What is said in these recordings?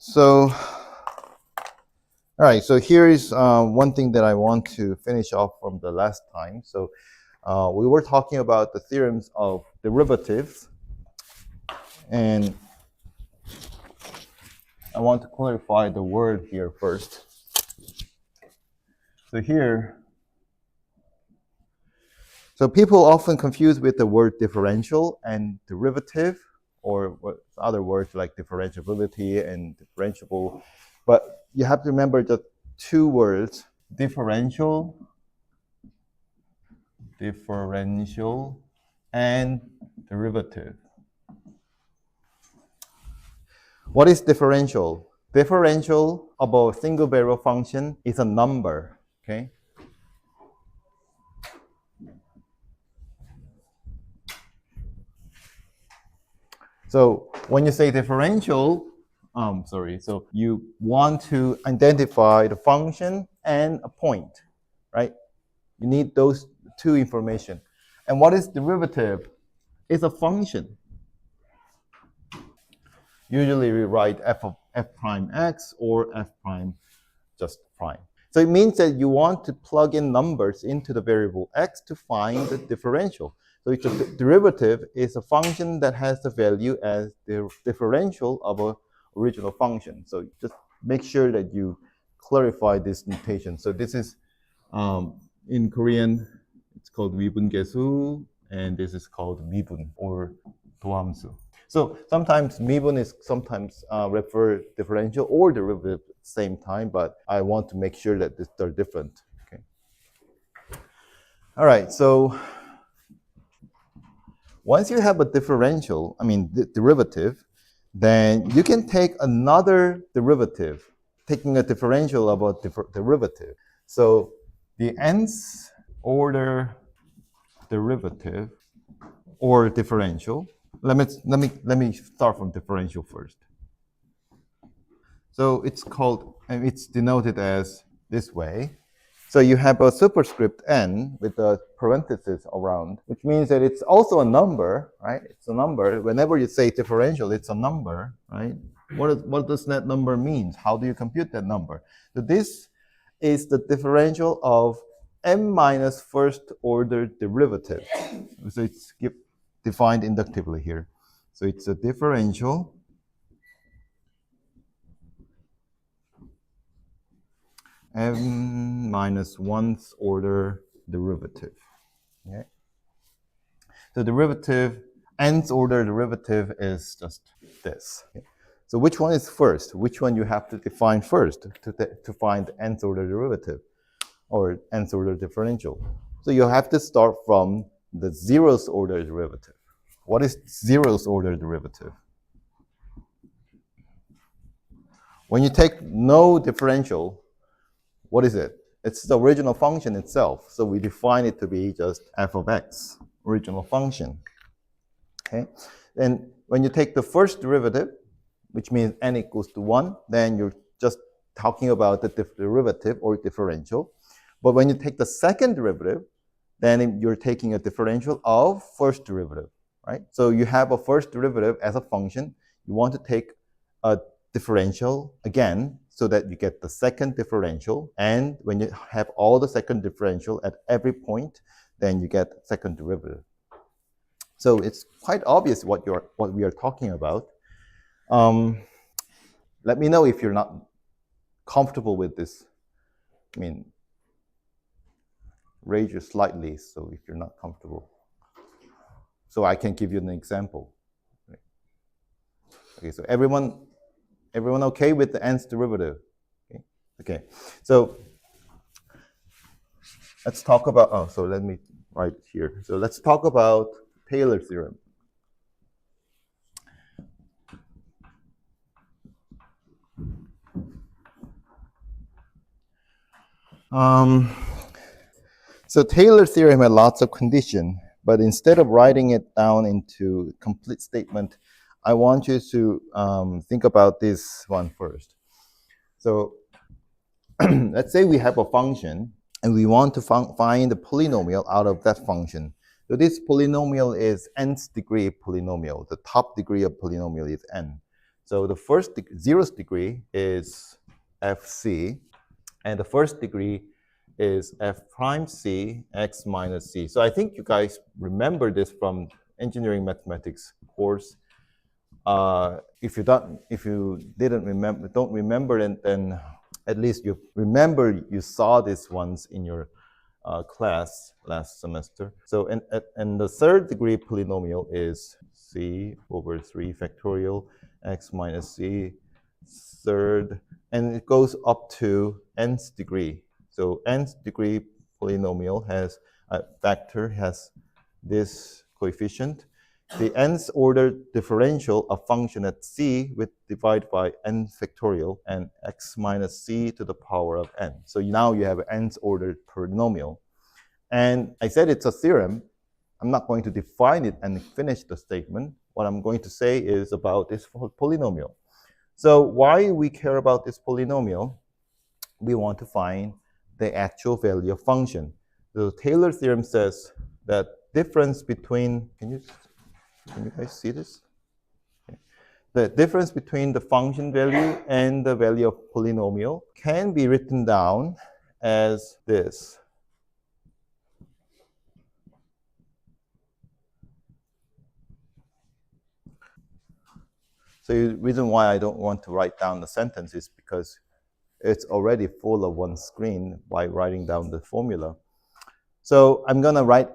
So, all right, so here is one thing that I want to finish off from the last time. So we were talking about the theorems of derivatives, and I want to clarify the word here first. So here, so people often confuse with the word differential and derivative, or other words like differentiability and differentiable. But you have to remember the two words, differential, and derivative. What is differential? Differential of a single variable function is a number, okay? So when you say differential, so you want to identify the function and a point, right? You need those two information. And what is derivative? It's a function. Usually we write f of f prime x or f prime just prime. So it means that you want to plug in numbers into the variable x to find the differential. So it's a derivative is a function that has the value as the differential of an original function. So just make sure that you clarify this notation. So this is, in Korean, it's called 미분계수, and this is called 미분 or 도함수. So sometimes 미분 is sometimes refer differential or derivative at the same time, but I want to make sure that they're different. Okay. All right. So once you have a differential, derivative, then you can take another derivative, taking a differential of a derivative. So the nth order derivative or differential. Let me start from differential first. So it's called, and it's denoted as this way. So you have a superscript n with a parenthesis around, which means that it's also a number, right? It's a number. Whenever you say differential, it's a number, right? What does that number mean? How do you compute that number? So this is the differential of m minus first order derivative. So it's defined inductively here. So it's a differential m minus 1th order derivative. Okay. So derivative, nth order derivative is just this. Okay. So which one is first? Which one you have to define first to find nth order derivative or nth order differential? So you have to start from the 0th order derivative. What is 0th order derivative? When you take no differential, what is it? It's the original function itself. So we define it to be just f of x, original function. Okay. And when you take the first derivative, which means n equals to 1, then you're just talking about the derivative or differential. But when you take the second derivative, then you're taking a differential of first derivative, right? So you have a first derivative as a function. You want to take a differential again so that you get the second differential. And when you have all the second differential at every point, then you get second derivative. So it's quite obvious what we are talking about. Let me know if you're not comfortable with this. Raise your slightly, so if you're not comfortable. So I can give you an example. Okay, so everyone okay with the nth derivative? Okay. So let's talk about, so let me write here. So let's talk about Taylor theorem. So Taylor theorem had lots of conditions, but instead of writing it down into complete statement, I want you to think about this one first. So let's say we have a function and we want to find a polynomial out of that function. So this polynomial is nth degree polynomial. The top degree of polynomial is n. So the first 0th degree is fc, and the first degree is f prime c x minus c. So I think you guys remember this from engineering mathematics course. If you didn't remember, don't remember, then at least you remember you saw this once in your class last semester. So and the third degree polynomial is c over 3 factorial x minus c third, and it goes up to nth degree. So nth degree polynomial has a factor, has this coefficient. The nth order differential of function at c with divided by n factorial and x minus c to the power of n. So now you have an nth order polynomial. And I said it's a theorem. I'm not going to define it and finish the statement. What I'm going to say is about this polynomial. So why we care about this polynomial? We want to find the actual value of function. The Taylor theorem says that difference between, can you guys see this? Okay. The difference between the function value and the value of polynomial can be written down as this. So the reason why I don't want to write down the sentence is because it's already full of one screen by writing down the formula. So I'm going to write,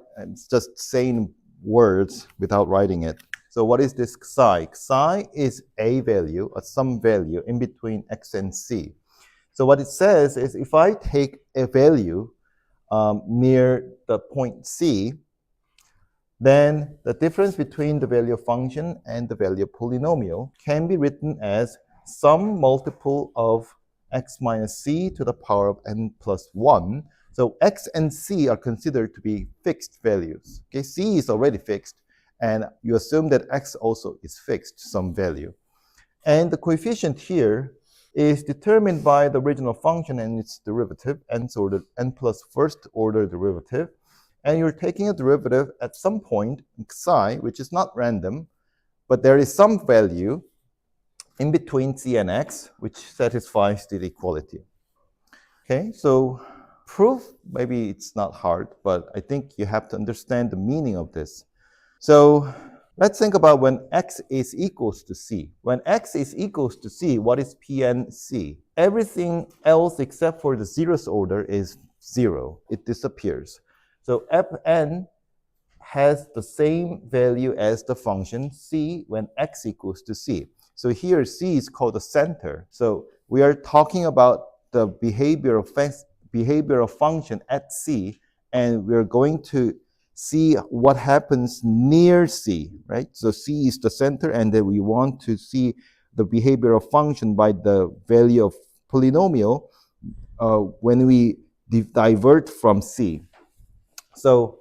just saying words without writing it. So what is this psi? Psi is a value, some value in between x and c. So what it says is if I take a value near the point c, then the difference between the value of function and the value of polynomial can be written as some multiple of x minus c to the power of n plus 1. So x and c are considered to be fixed values. Okay, c is already fixed, and you assume that x also is fixed, some value. And the coefficient here is determined by the original function and its derivative, n plus first order derivative. And you're taking a derivative at some point, psi, which is not random, but there is some value in between c and x, which satisfies the equality. Okay, so proof, maybe it's not hard, but I think you have to understand the meaning of this. So let's think about when x is equals to c. When x is equals to c, what is Pn c? Everything else except for the 0th order is 0. It disappears. So Fn has the same value as the function c when x equals to c. So here c is called the center. So we are talking about the behavior of function at c, and we're going to see what happens near c, right? So c is the center, and then we want to see the behavior of function by the value of polynomial when we divert from c. So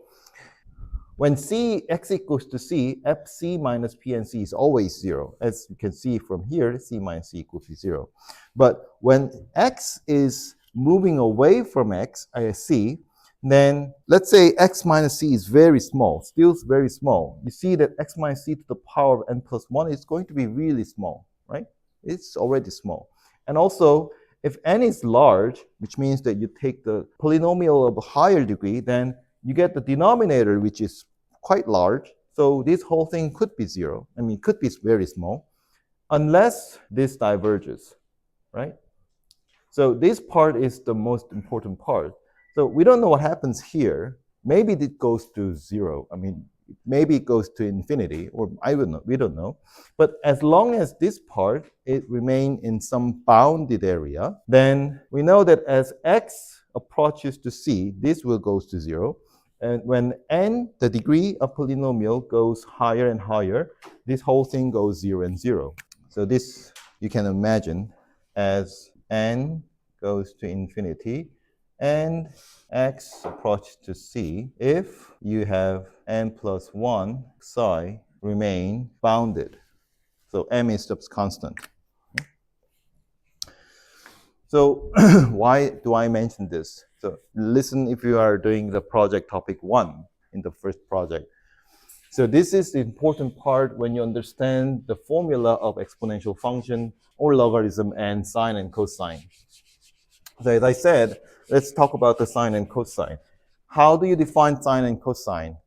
when x equals to c, fc minus pnc is always 0. As you can see from here, c minus c equals to 0. But when x is moving away from c, then let's say x minus c is very small, still very small. You see that x minus c to the power of n plus 1 is going to be really small, right? It's already small. And also, if n is large, which means that you take the polynomial of a higher degree, then you get the denominator, which is quite large. So this whole thing could be 0. I mean, could be very small, unless this diverges, right? So this part is the most important part. So we don't know what happens here. Maybe it goes to 0. I mean, maybe it goes to infinity, or I don't know. We don't know. But as long as this part, it remains in some bounded area, then we know that as x approaches to c, this will go to 0. And when n, the degree of polynomial, goes higher and higher, this whole thing goes 0 and 0. So this you can imagine as n goes to infinity and x approaches to c if you have n plus 1 psi remain bounded. So m is just constant. So why do I mention this? So listen if you are doing the project topic 1 in the first project. So this is the important part when you understand the formula of exponential function or logarithm and sine and cosine. So as I said, let's talk about the sine and cosine. How do you define sine and cosine?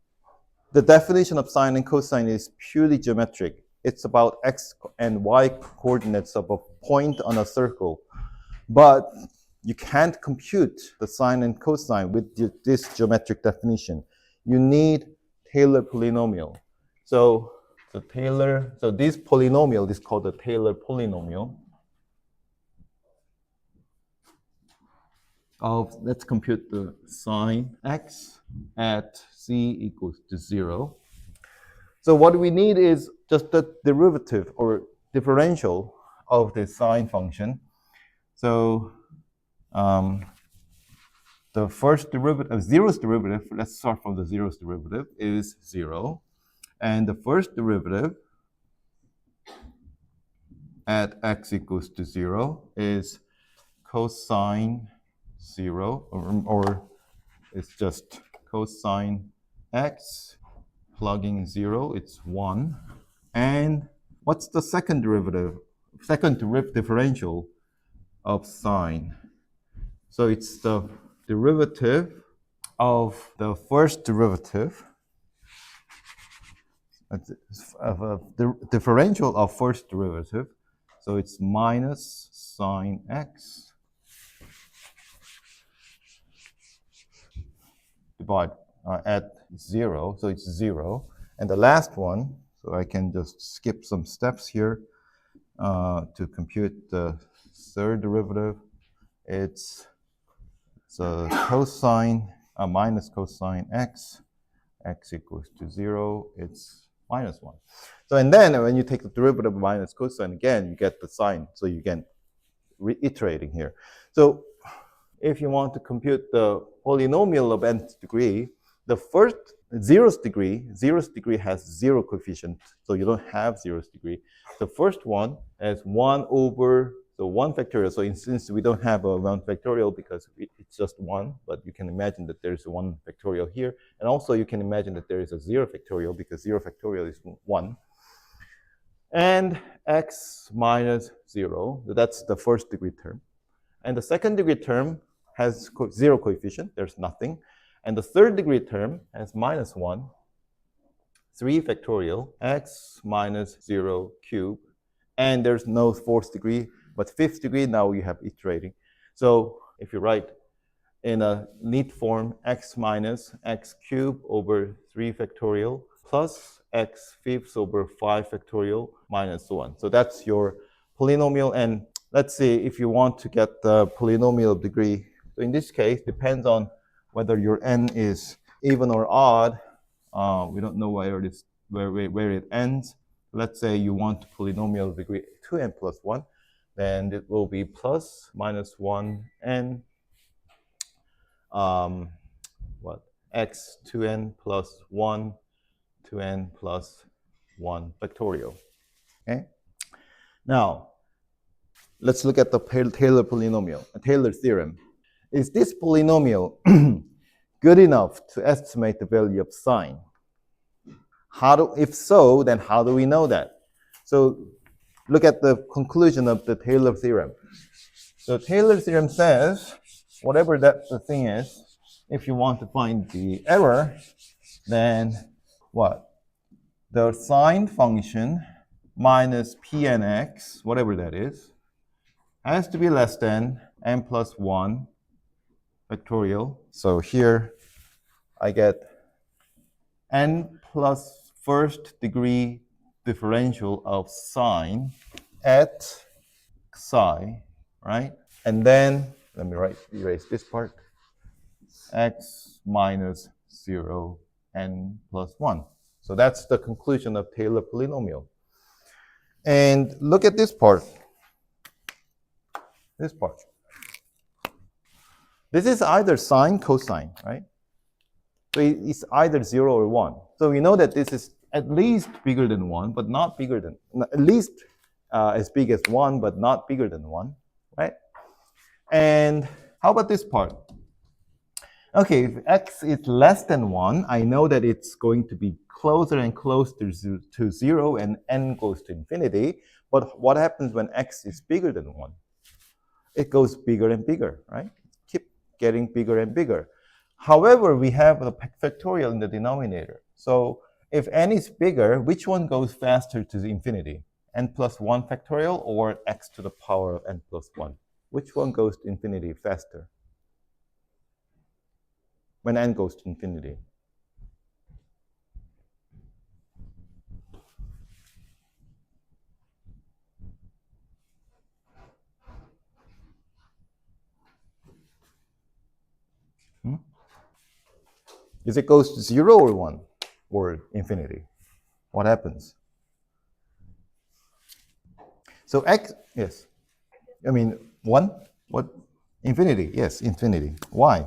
The definition of sine and cosine is purely geometric. It's about x and y coordinates of a point on a circle. But you can't compute the sine and cosine with this geometric definition. You need Taylor polynomial. So this polynomial is called the Taylor polynomial. Let's compute the sine x at c equals to 0. So what we need is just the derivative or differential of the sine function. So the first derivative, zero's derivative, let's start from the zero's derivative, is 0. And the first derivative at x equals to 0 is cosine 0, or it's just cosine x, plugging 0, it's 1. And what's the second derivative? Second differential of sine. So it's the derivative of the first derivative, the differential of first derivative. So it's minus sine x divide at 0. So it's 0. And the last one, so I can just skip some steps here to compute the third derivative. It's cosine minus cosine x equals to 0. It's minus 1. So and then when you take the derivative of minus cosine again, you get the sine. So you can reiterating here. So if you want to compute the polynomial of nth degree, the first zeroth degree has 0 coefficient, so you don't have 0th degree. The first one is 1 over the 1 factorial. So since we don't have a 1 factorial because it's just 1, but you can imagine that there's a 1 factorial here. And also you can imagine that there is a 0 factorial because 0 factorial is 1. And x minus 0, that's the first degree term. And the second degree term has 0 coefficient, there's nothing. And the third degree term has minus 1, 3 factorial, x minus 0 cubed. And there's no fourth degree, but fifth degree, now you have iterating. So if you write in a neat form, x minus x cubed over 3 factorial plus x fifths over 5 factorial minus 1. So that's your polynomial. And let's see if you want to get the polynomial degree. So in this case, depends on whether your n is even or odd. We don't know where it ends. Let's say you want polynomial degree 2n plus 1, then it will be plus minus 1n x 2n plus 1 2n plus 1 factorial. Okay. Now let's look at the Taylor polynomial, Taylor theorem. Is this polynomial good enough to estimate the value of sine? If so, then how do we know that? So look at the conclusion of the Taylor theorem. So Taylor theorem says, whatever that the thing is, if you want to find the error, then what? The sine function minus pnx, whatever that is, has to be less than n plus 1 factorial. So here I get n plus first degree differential of sine at psi, right? And then, let me erase this part, x minus 0 n plus 1. So that's the conclusion of Taylor polynomial. And look at this part. This part. This is either sine, cosine, right? So it's either 0 or 1. So we know that this is at least bigger than 1, but not bigger than, at least as big as 1, but not bigger than 1, right? And how about this part? Okay, if x is less than 1, I know that it's going to be closer and closer to 0 and n goes to infinity. But what happens when x is bigger than 1? It goes bigger and bigger, right? Keep getting bigger and bigger. However, we have a factorial in the denominator. So if n is bigger, which one goes faster to the infinity? N plus 1 factorial or x to the power of n plus 1? Which one goes to infinity faster when n goes to infinity? Is it goes to 0 or 1 or infinity? What happens? So x, yes. I mean, 1? What? Infinity, yes, infinity. Why?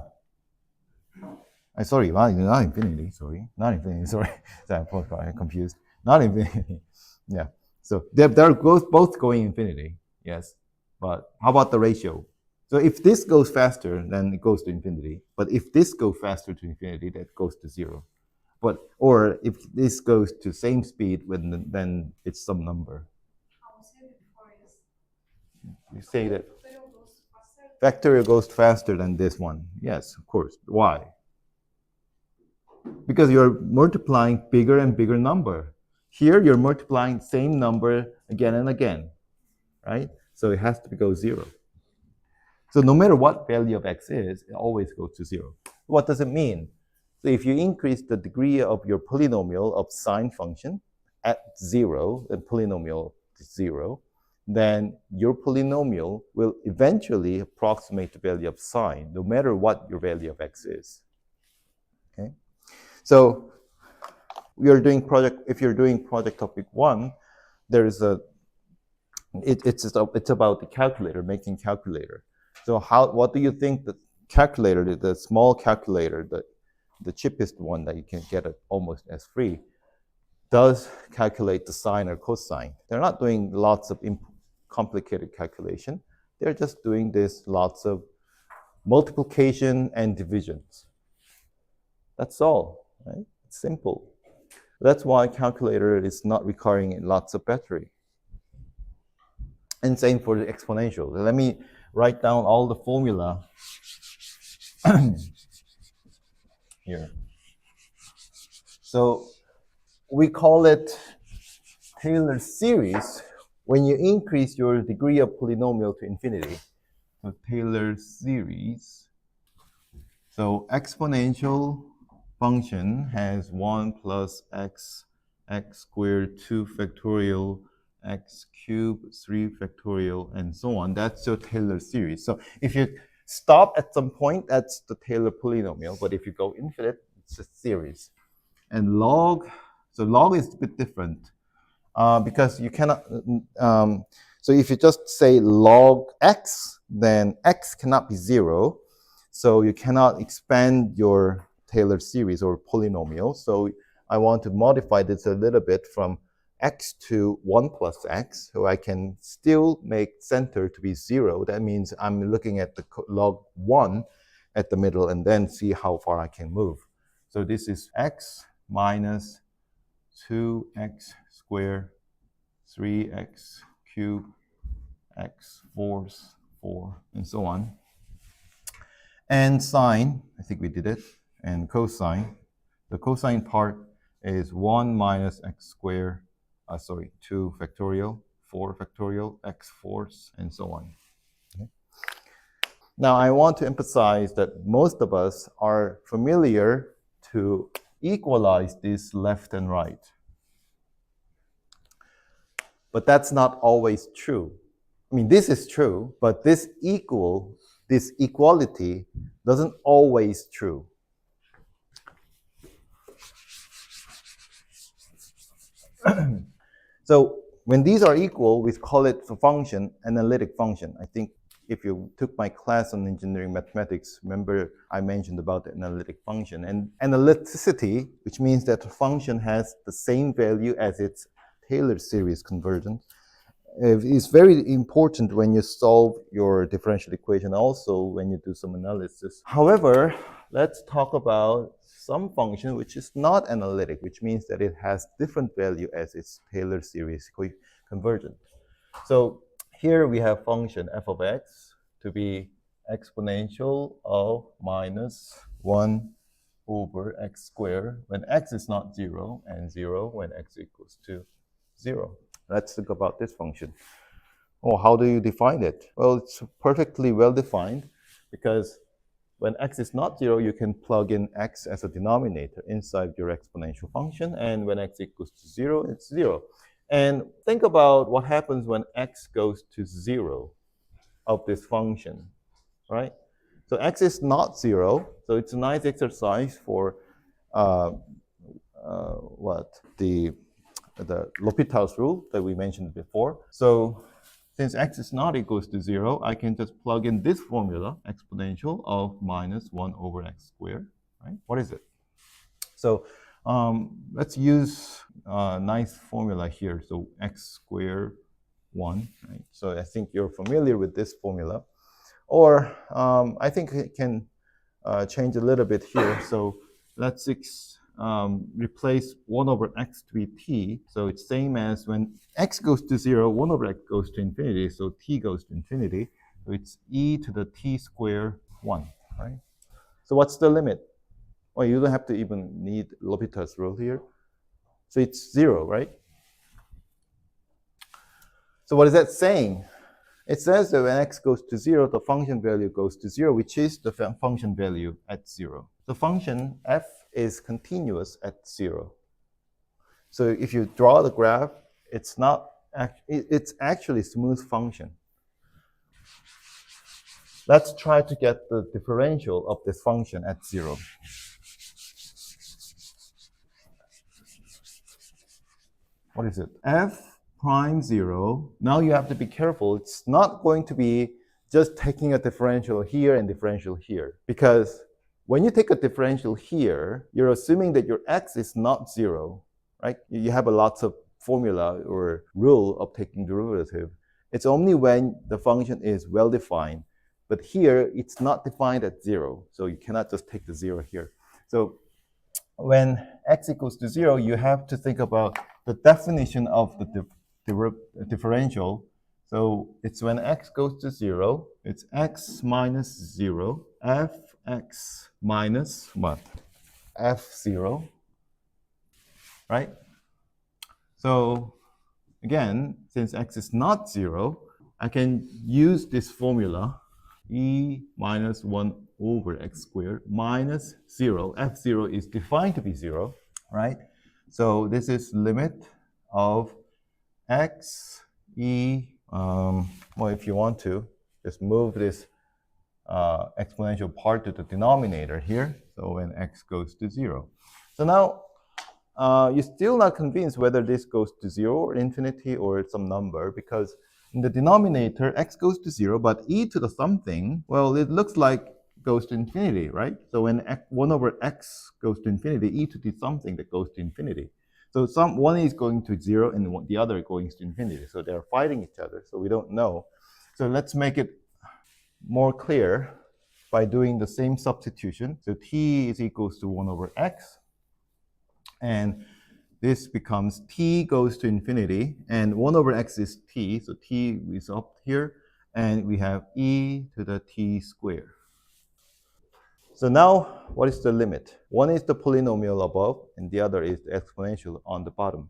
Sorry, not infinity, sorry. Not infinity, sorry. I'm confused. Not infinity. Yeah. So they're both going infinity, yes. But how about the ratio? So if this goes faster, then it goes to infinity. But if this goes faster to infinity, that goes to 0. But or if this goes to same speed, then it's some number. You say that factorial goes faster than this one. Yes, of course. Why? Because you're multiplying bigger and bigger number. Here, you're multiplying same number again and again, right? So it has to go 0. So no matter what value of x is, it always goes to 0. What does it mean? So if you increase the degree of your polynomial of sine function at 0, the polynomial is 0, then your polynomial will eventually approximate the value of sine, no matter what your value of x is. Okay? So if you're doing project topic 1, there's it's about the calculator, making calculator. So what do you think the calculator, the small calculator, the cheapest one that you can get it almost as free, does calculate the sine or cosine? They're not doing lots of complicated calculation. They're just doing this lots of multiplication and divisions. That's all, right? It's simple. That's why calculator is not requiring lots of battery. And same for the exponential. Let me write down all the formula here. So we call it Taylor series when you increase your degree of polynomial to infinity. So Taylor series. So exponential function has 1 plus x squared 2 factorial x cubed 3 factorial and so on. That's your Taylor series. So if you stop at some point, that's the Taylor polynomial. But if you go infinite, it's a series. And log, so log is a bit different because you cannot, so if you just say log x, then x cannot be 0. So you cannot expand your Taylor series or polynomial. So I want to modify this a little bit from x to 1 plus x, so I can still make center to be 0. That means I'm looking at the log 1 at the middle and then see how far I can move. So this is x minus 2x squared 3x cubed x fourths 4 and so on. And sine, I think we did it, and cosine. The cosine part is 1 minus x squared, 2 factorial, 4 factorial, x fourths, and so on. Okay. Now, I want to emphasize that most of us are familiar to equalize this left and right. But that's not always true. I mean, this is true, but this equality doesn't always true. So when these are equal, we call it a function, analytic function. I think if you took my class on engineering mathematics, remember I mentioned about the analytic function. And analyticity, which means that the function has the same value as its Taylor series conversion, It's very important when you solve your differential equation, also when you do some analysis. However, let's talk about some function which is not analytic, which means that it has different value as its Taylor series convergent. So here we have function f of x to be exponential of minus 1 over x squared when x is not 0, and 0 when x equals to 0. Let's think about this function. Oh, how do you define it? Well, it's perfectly well defined because when x is not 0, you can plug in x as a denominator inside your exponential function, and when x equals to 0, it's 0. And think about what happens when x goes to 0 of this function, right? So x is not 0, so it's a nice exercise for the L'Hopital's rule that we mentioned before. So since x is not equals to 0, I can just plug in this formula, exponential of minus 1 over x squared, right? What is it? So let's use a nice formula here. So x squared 1, right? So I think you're familiar with this formula. Or I think it can change a little bit here. So let's replace 1 over x to be t. So it's same as when x goes to 0, 1 over x goes to infinity. So t goes to infinity. So it's e to the t squared 1, right? So what's the limit? Well, you don't have to even need L'Hopital's rule here. So it's 0, right? So what is that saying? It says that when x goes to 0, the function value goes to 0, which is the function value at 0. The function f is continuous at 0. So if you draw the graph, it's actually a smooth function. Let's try to get the differential of this function at 0. What is it? F prime 0. Now you have to be careful. It's not going to be just taking a differential here and differential here. Because when you take a differential here, you're assuming that your x is not 0, right? You have a lots of formula or rule of taking derivative. It's only when the function is well defined. But here, it's not defined at 0. So you cannot just take the 0 here. So when x equals to 0, you have to think about the definition of the differential. So it's when x goes to 0, it's x minus 0, fx minus what? f0, right? So again, since x is not 0, I can use this formula, e minus 1 over x squared minus 0. f0 is defined to be 0, right? So this is limit of x e, well, if you want to, just move this exponential part to the denominator here. So when x goes to 0. So now you're still not convinced whether this goes to 0 or infinity or some number, because in the denominator, x goes to 0, but e to the something, well, it looks like goes to infinity, right? So when 1 over x goes to infinity, e to the something that goes to infinity. So one is going to 0 and the other going to infinity. So they're fighting each other, so we don't know. So let's make it more clear by doing the same substitution. So t is equals to 1 over x. And this becomes t goes to infinity, and 1 over x is t, so t is up here, and we have e to the t squared. So now, what is the limit? One is the polynomial above, and the other is the exponential on the bottom.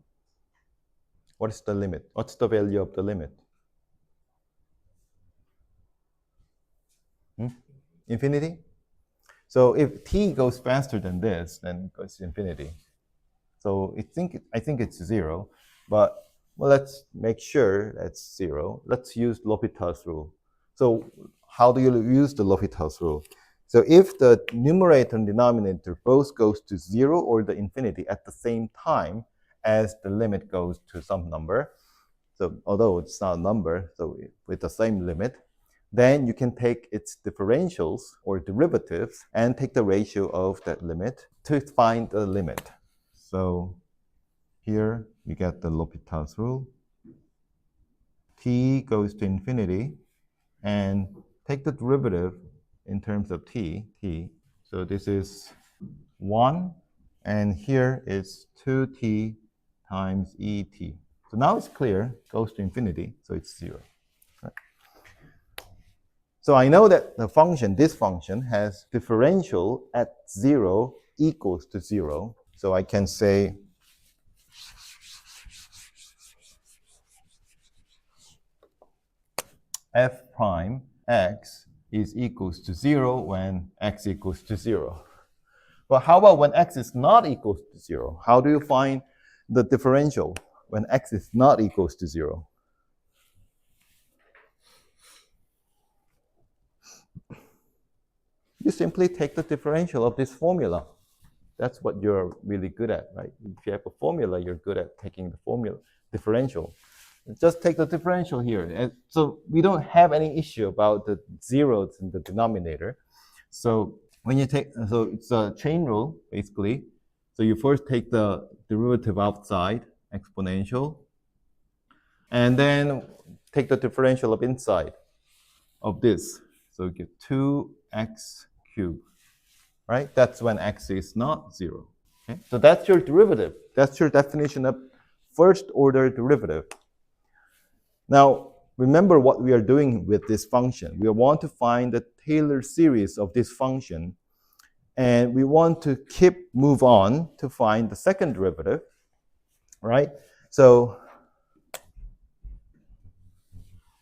What is the limit? What's the value of the limit? Infinity? So if t goes faster than this, then it goes to infinity. So I think it's 0, but well, let's make sure that's 0. Let's use L'Hopital's rule. So how do you use the L'Hopital's rule? So if the numerator and denominator both goes to 0 or the infinity at the same time as the limit goes to some number, so although it's not a number, so with the same limit, then you can take its differentials or derivatives and take the ratio of that limit to find the limit. So here you get the L'Hopital's rule. t goes to infinity, and take the derivative in terms of t. So this is 1, and here is 2t times et. So now it's clear, goes to infinity, so it's 0. Right? So I know that the function, this function, has differential at 0 equals to 0. So I can say f prime x is equals to 0 when x equals to 0. But how about when x is not equals to 0? How do you find the differential when x is not equals to 0? You simply take the differential of this formula. That's what you're really good at, right? If you have a formula, you're good at taking the formula differential. Just take the differential here. And so we don't have any issue about the zeros in the denominator. So when you take, so it's a chain rule, basically. So you first take the derivative outside, exponential, and then take the differential of inside of this. So you get 2x cubed, right? That's when x is not 0. Okay? So that's your derivative. That's your definition of first order derivative. Now, remember what we are doing with this function. We want to find the Taylor series of this function, and we want to move on to find the second derivative, right? So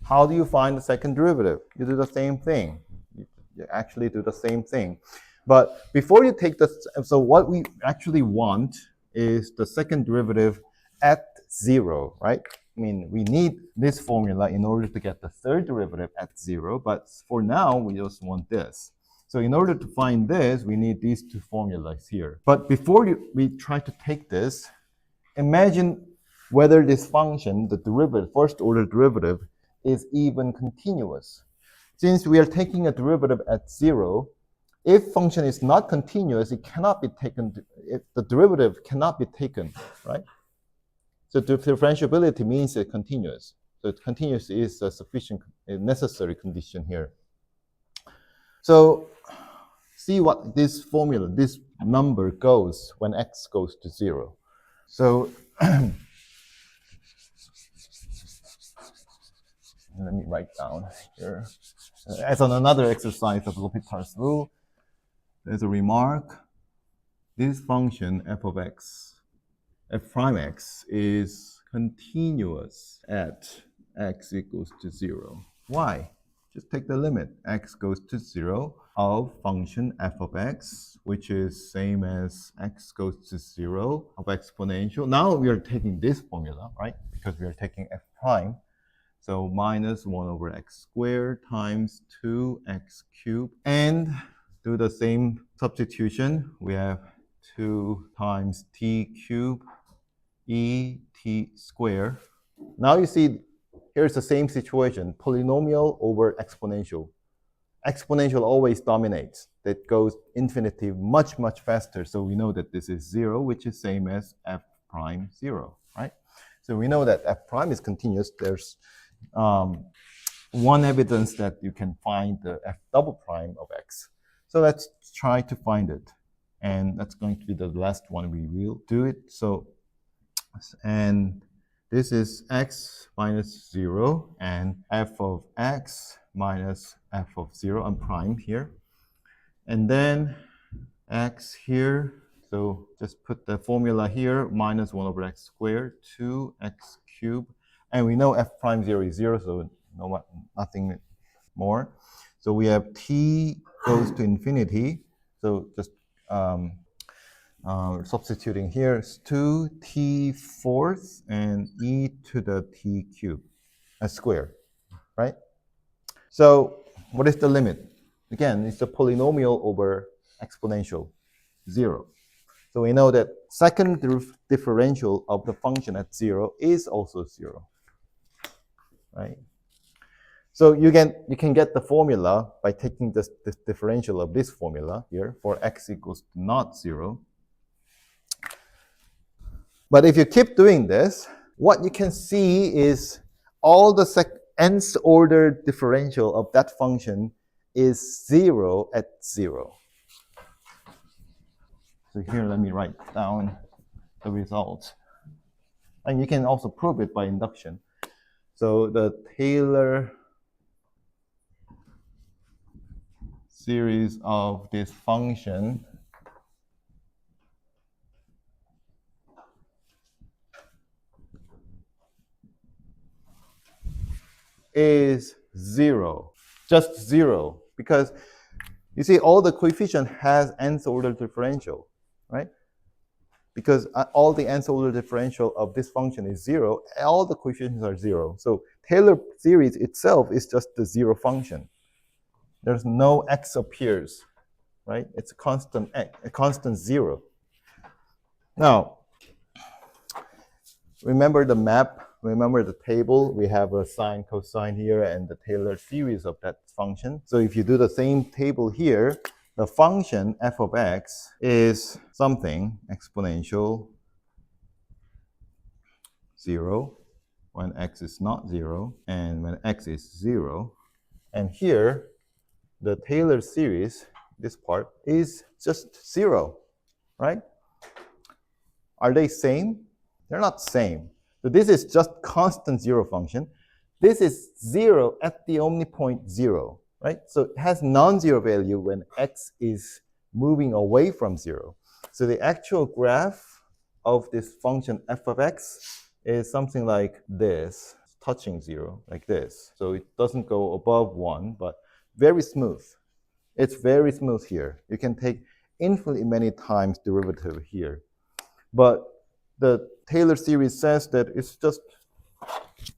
how do you find the second derivative? You do the same thing. You actually do the same thing. But before you take this, so what we actually want is the second derivative at 0, right? I mean, we need this formula in order to get the third derivative at 0, but for now, we just want this. So in order to find this, we need these two formulas here. But before we try to take this, imagine whether this function, the derivative, first order derivative, is even continuous. Since we are taking a derivative at 0, if function is not continuous, it cannot be taken, if the derivative cannot be taken, right? So differentiability means it's continuous. So continuous is a sufficient, necessary condition here. So see what this formula, this number goes when x goes to 0. So let me write down here. As on another exercise of L'Hopital's rule, there's a remark. This function f of x, f prime x, is continuous at x equals to 0. Why? Just take the limit. X goes to 0 of function f of x, which is same as x goes to 0 of exponential. Now we are taking this formula, right? Because we are taking f prime. So minus 1 over x squared times 2x cubed. And do the same substitution. We have 2 times t cubed e t squared. Now you see, here's the same situation. Polynomial over exponential. Exponential always dominates. That goes infinity much, much faster. So we know that this is 0, which is same as f prime 0, right? So we know that f prime is continuous. There's one evidence that you can find the f double prime of x. So let's try to find it. And that's going to be the last one we will do it. So, and this is x minus 0 and f of x minus f of 0 and prime here. And then x here. So just put the formula here, minus 1 over x squared, 2x cubed. And we know f prime 0 is 0, so nothing more. So we have t goes to infinity. So just substituting here is 2t fourth and e to the t cubed squared, right? So what is the limit? Again, it's a polynomial over exponential, 0. So we know that second differential of the function at 0 is also 0, right? So you can get the formula by taking this differential of this formula here for x equals to not 0. But if you keep doing this, what you can see is all the nth order differential of that function is 0 at 0. So here, let me write down the result. And you can also prove it by induction. So the Taylor series of this function is 0, just 0, because you see all the coefficient has nth order differential, right? Because all the nth order differential of this function is 0, all the coefficients are 0. So Taylor series itself is just the 0 function. There's no x appears, right? It's a constant x, a constant 0. Now, remember the map, remember the table. We have a sine, cosine here, and the Taylor series of that function. So if you do the same table here, the function f of x is something exponential 0 when x is not 0, and when x is 0. And here, the Taylor series, this part, is just 0, right? Are they same? They're not same. So this is just constant 0 function. This is 0 at the omnipoint 0, right? So it has non-zero value when x is moving away from 0. So the actual graph of this function f of x is something like this, touching 0, like this. So it doesn't go above 1, but very smooth. It's very smooth here. You can take infinitely many times derivative here. But the Taylor series says that it's just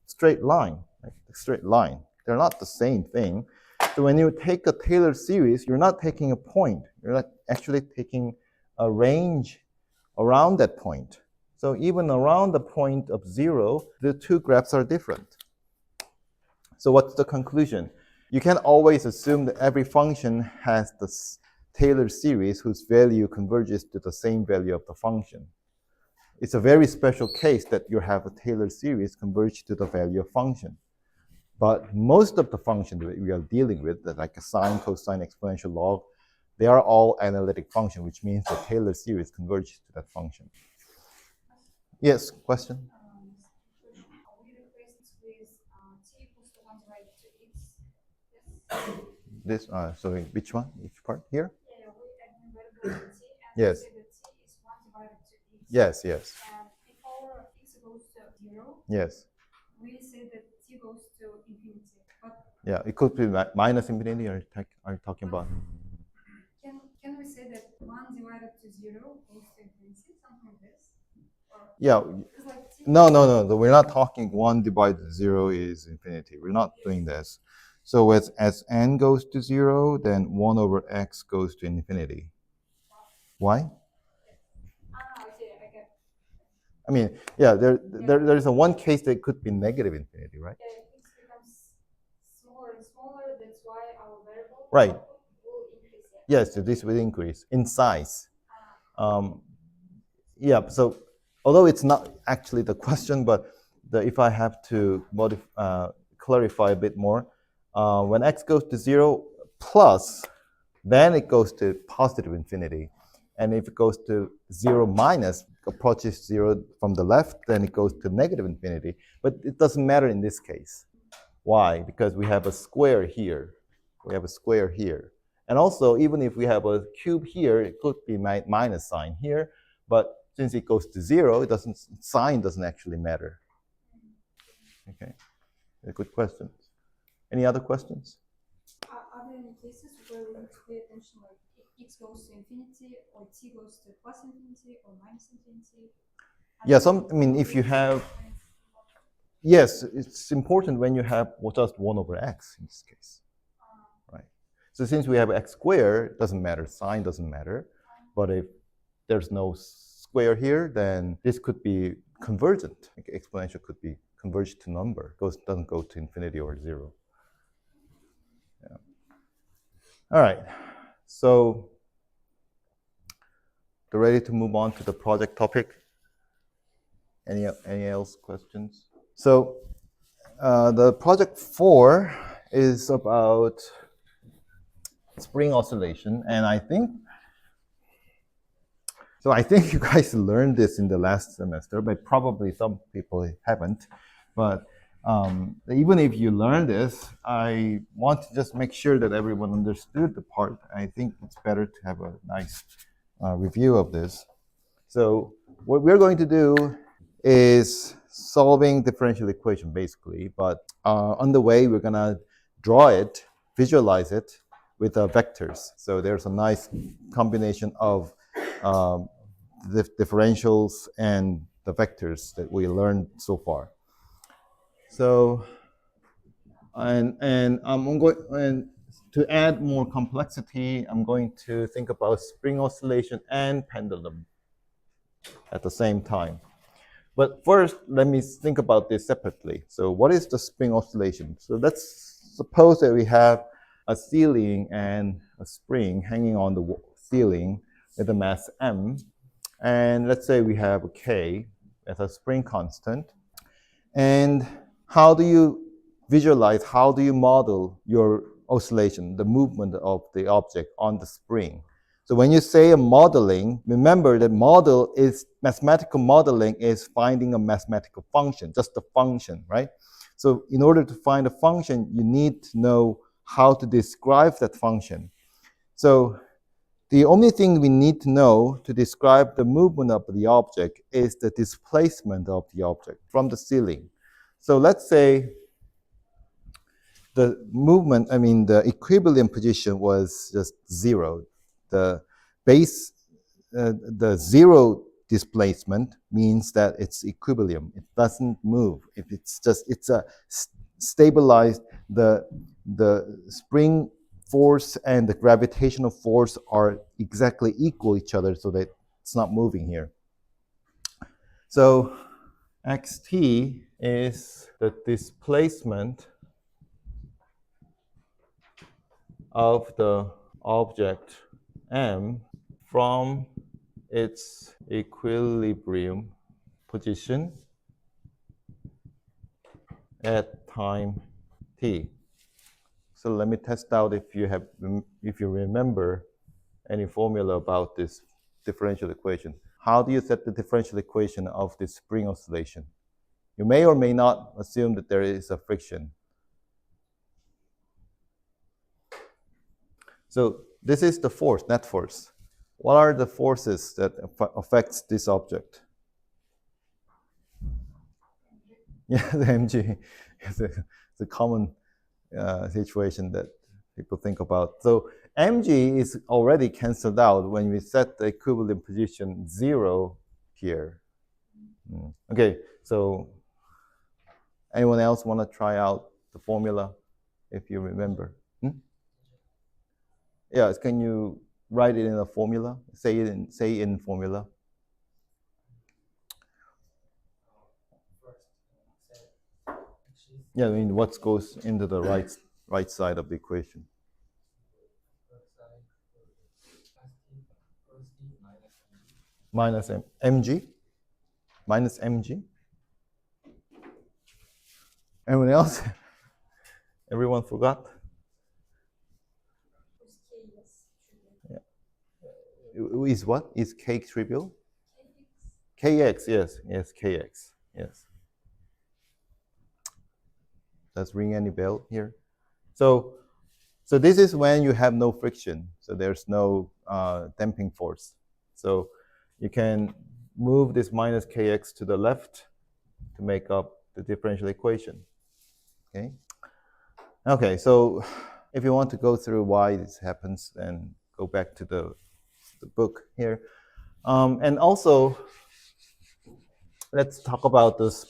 straight line, like a straight line. They're not the same thing. So when you take a Taylor series, you're not taking a point. You're not actually taking a range around that point. So even around the point of 0, the two graphs are different. So what's the conclusion? You can always assume that every function has the Taylor series whose value converges to the same value of the function. It's a very special case that you have a Taylor series converge to the value of function. But most of the functions that we are dealing with, like a sine, cosine, exponential, log, they are all analytic functions, which means the Taylor series converges to that function. Yes, question? This, sorry, which one? Which part here? Yes. Yes, yes. Yes. We say that t goes to infinity. Yeah, it could be minus infinity. Are you talking about? Can we say that 1 divided to 0 goes to infinity, something like this? Yeah. Like no. We're not talking 1 divided to 0 is infinity. We're not doing this. So as n goes to 0, then 1 over x goes to infinity. Why? Okay, I get. I mean, yeah, there's a one case that could be negative infinity, right? Yeah, it becomes smaller and smaller. That's why our variable will increase. Yes, this will increase in size. Yeah, so although it's not actually the question, but if I have to clarify a bit more, when x goes to 0 plus, then it goes to positive infinity. And if it goes to 0 minus, approaches 0 from the left, then it goes to negative infinity. But it doesn't matter in this case. Why? Because we have a square here. We have a square here. And also, even if we have a cube here, it could be minus sign here. But since it goes to 0, sign doesn't actually matter. Okay, a good question. Any other questions? Are there any cases where we need to pay attention, like if x goes to infinity, or t goes to plus infinity, or minus infinity? Yeah, I mean, if you have, yes, it's important when you have just 1 over x in this case, right? So since we have x squared, it doesn't matter, sign doesn't matter. But if there's no square here, then this could be convergent. Like exponential could be converged to number, doesn't go to infinity or 0. Yeah. All right, so we're ready to move on to the project topic. Any else questions? So The project 4 is about spring oscillation, and I think you guys learned this in the last semester, but probably some people haven't. But even if you learned this, I want to just make sure that everyone understood the part. I think it's better to have a nice review of this. So what we're going to do is solving differential equation basically, but on the way we're gonna draw it, visualize it with vectors. So there's a nice combination of the differentials and the vectors that we learned so far. So, and I'm going, and to add more complexity, I'm going to think about spring oscillation and pendulum at the same time. But first, let me think about this separately. So what is the spring oscillation? So let's suppose that we have a ceiling and a spring hanging on the ceiling with a mass m. And let's say we have a k as a spring constant. And how do you visualize, how do you model your oscillation, the movement of the object on the spring? So when you say a modeling, remember that mathematical modeling is finding a mathematical function, just a function, right? So in order to find a function, you need to know how to describe that function. So the only thing we need to know to describe the movement of the object is the displacement of the object from the ceiling. So let's say the movement, the equilibrium position was just zero. The zero displacement means that it's equilibrium. It doesn't move. If it's a stabilized, the spring force and the gravitational force are exactly equal each other so that it's not moving here. So xt is the displacement of the object m from its equilibrium position at time t. So let me test out if you remember any formula about this differential equation. How do you set the differential equation of this spring oscillation? You may or may not assume that there is a friction. So this is the force, net force. What are the forces that affects this object? Yeah, the mg is a common situation that people think about. So mg is already canceled out when we set the equilibrium position 0 here. Okay, so anyone else want to try out the formula if you remember? Yeah, can you write it in a formula? Say in formula. Yeah, what goes into the right side of the equation? Minus mg? Minus mg? Anyone else? Everyone forgot? Yeah. Is what? Is k trivial? Kx, yes, kx, yes. Does ring any bell here? So this is when you have no friction. So there's no damping force. So you can move this minus kx to the left to make up the differential equation. Okay. Okay. So if you want to go through why this happens, then go back to the book here. And also, let's talk about this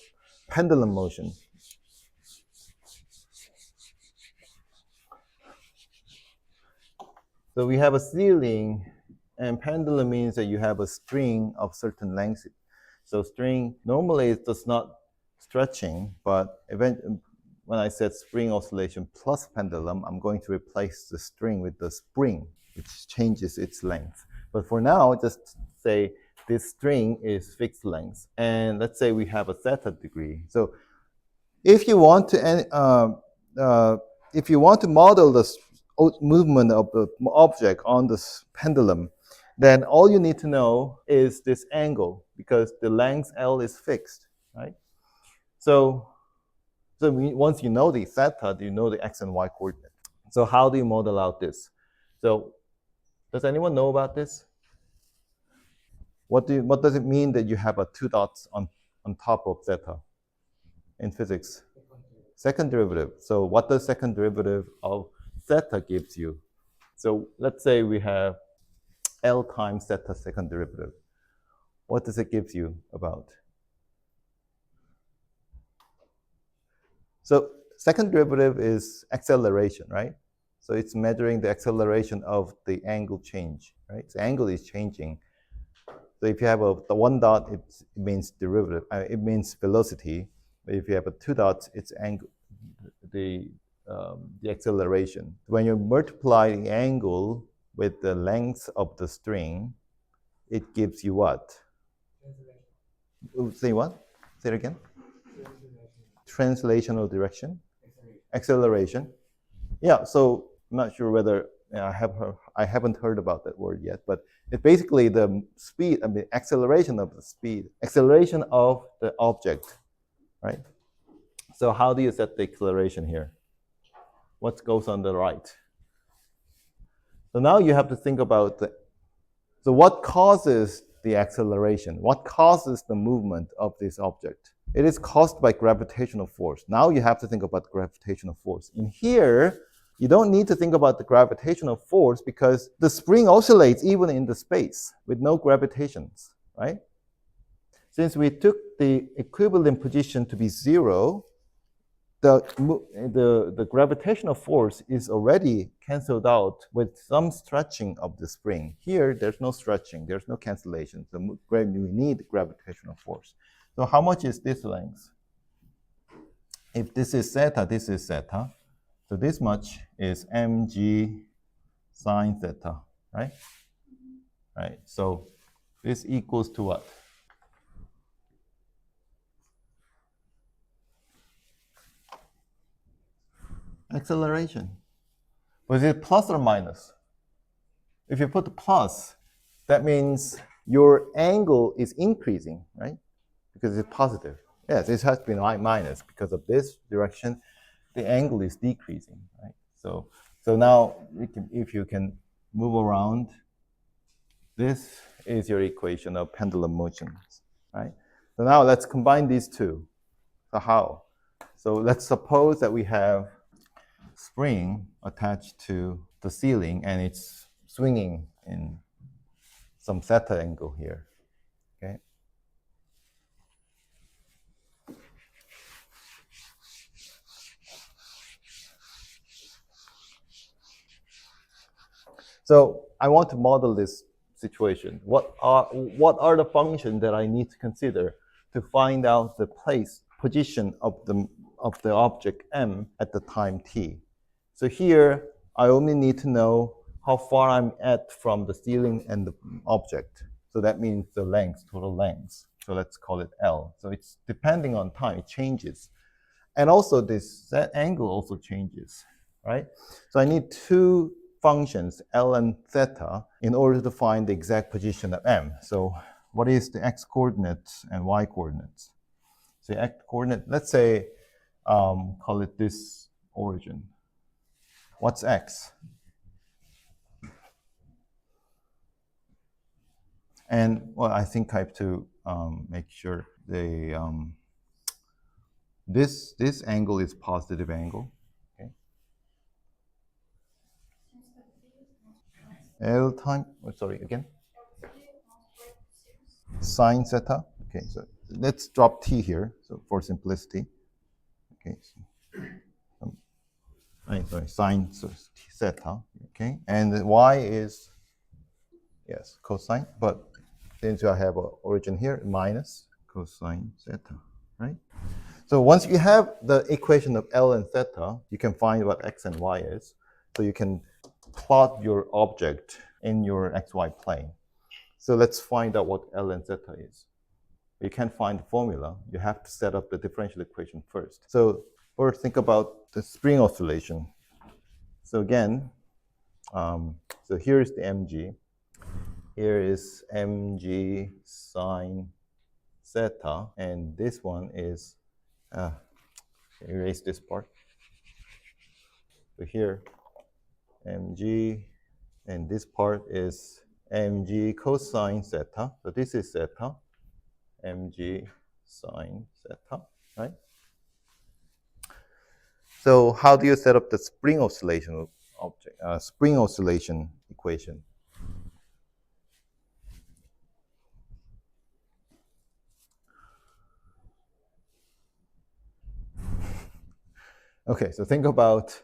pendulum motion. So we have a ceiling, and pendulum means that you have a string of certain length. So string normally it does not stretching, but when I said spring oscillation plus pendulum, I'm going to replace the string with the spring, which changes its length. But for now, just say this string is fixed length, and let's say we have a theta degree. So If you want to, if you want to model the movement of the object on this pendulum, then all you need to know is this angle because the length L is fixed, right? So once you know the theta, you know the x and y coordinate. So how do you model out this? So does anyone know about this? What does it mean that you have a two dots on top of theta in physics? Second derivative. So what does second derivative of theta gives you? So let's say we have L times theta second derivative. What does it give you about? So second derivative is acceleration, right? So it's measuring the acceleration of the angle change, right? The angle is changing. So if you have the one dot, it means derivative. It means velocity. But if you have a two dots, it's angle, the acceleration. When you multiply the angle with the length of the string, it gives you what? Say what? Say it again. Translational direction. Acceleration. Yeah. So I'm not sure whether I haven't heard about that word yet, but it's basically the speed, I mean, acceleration of the speed, acceleration of the object, right? So how do you set the acceleration here? What goes on the right? So now you have to think about so what causes the acceleration? What causes the movement of this object? It is caused by gravitational force. Now you have to think about gravitational force. In here, you don't need to think about the gravitational force because the spring oscillates even in the space with no gravitations, right? Since we took the equilibrium position to be zero, the gravitational force is already canceled out with some stretching of the spring. Here, there's no stretching, there's no cancellation. So we need gravitational force. So how much is this length? If this is theta, this is theta. So this much is mg sine theta, right? Right. So this equals to what? Acceleration. Was it plus or minus? If you put the plus, that means your angle is increasing, right? Because it's positive. Yes, it has been minus because of this direction. The angle is decreasing, right? So now if you can move around, this is your equation of pendulum motions, right? So now let's combine these two. So how? So let's suppose that we have spring attached to the ceiling and it's swinging in some theta angle here, okay? So I want to model this situation. What are the functions that I need to consider to find out the position of the object m at the time t? So here I only need to know how far I'm at from the ceiling and the object. So that means the length, total length. So let's call it L. So it's depending on time, it changes. And also that angle also changes, right? So I need two functions, L and theta, in order to find the exact position of M. So what is the x coordinates and y coordinates? So the x coordinate, let's say, call it this origin. What's x? And well, I think I have to make sure this angle is positive angle. Okay. L time. Oh, sorry, again. Sine theta. Okay, so let's drop t here. So for simplicity. Okay. So, sorry, sine theta. Okay, and the y is yes cosine, but since I have an origin here, minus cosine theta, right? So once you have the equation of L and theta, you can find what x and y is. So you can plot your object in your xy plane. So let's find out what L and theta is. you can't find the formula. You have to set up the differential equation first. So first, think about the spring oscillation. So again, so here is the mg. Here is mg sine theta, and this one is, erase this part. So here, mg, and this part is mg cosine theta. So this is theta, mg sine theta, right? So how do you set up the spring oscillation object, spring oscillation equation? Okay, so think about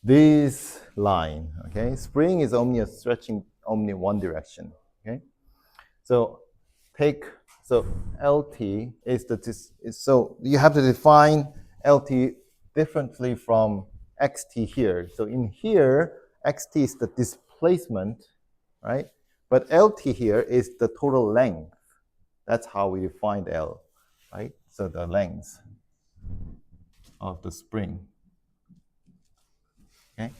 this line. Okay, spring is only stretching only one direction. Okay, so LT is so you have to define LT differently from XT here. So in here, XT is the displacement, right? But LT here is the total length. That's how we define L, right? So the length of the spring. Okay.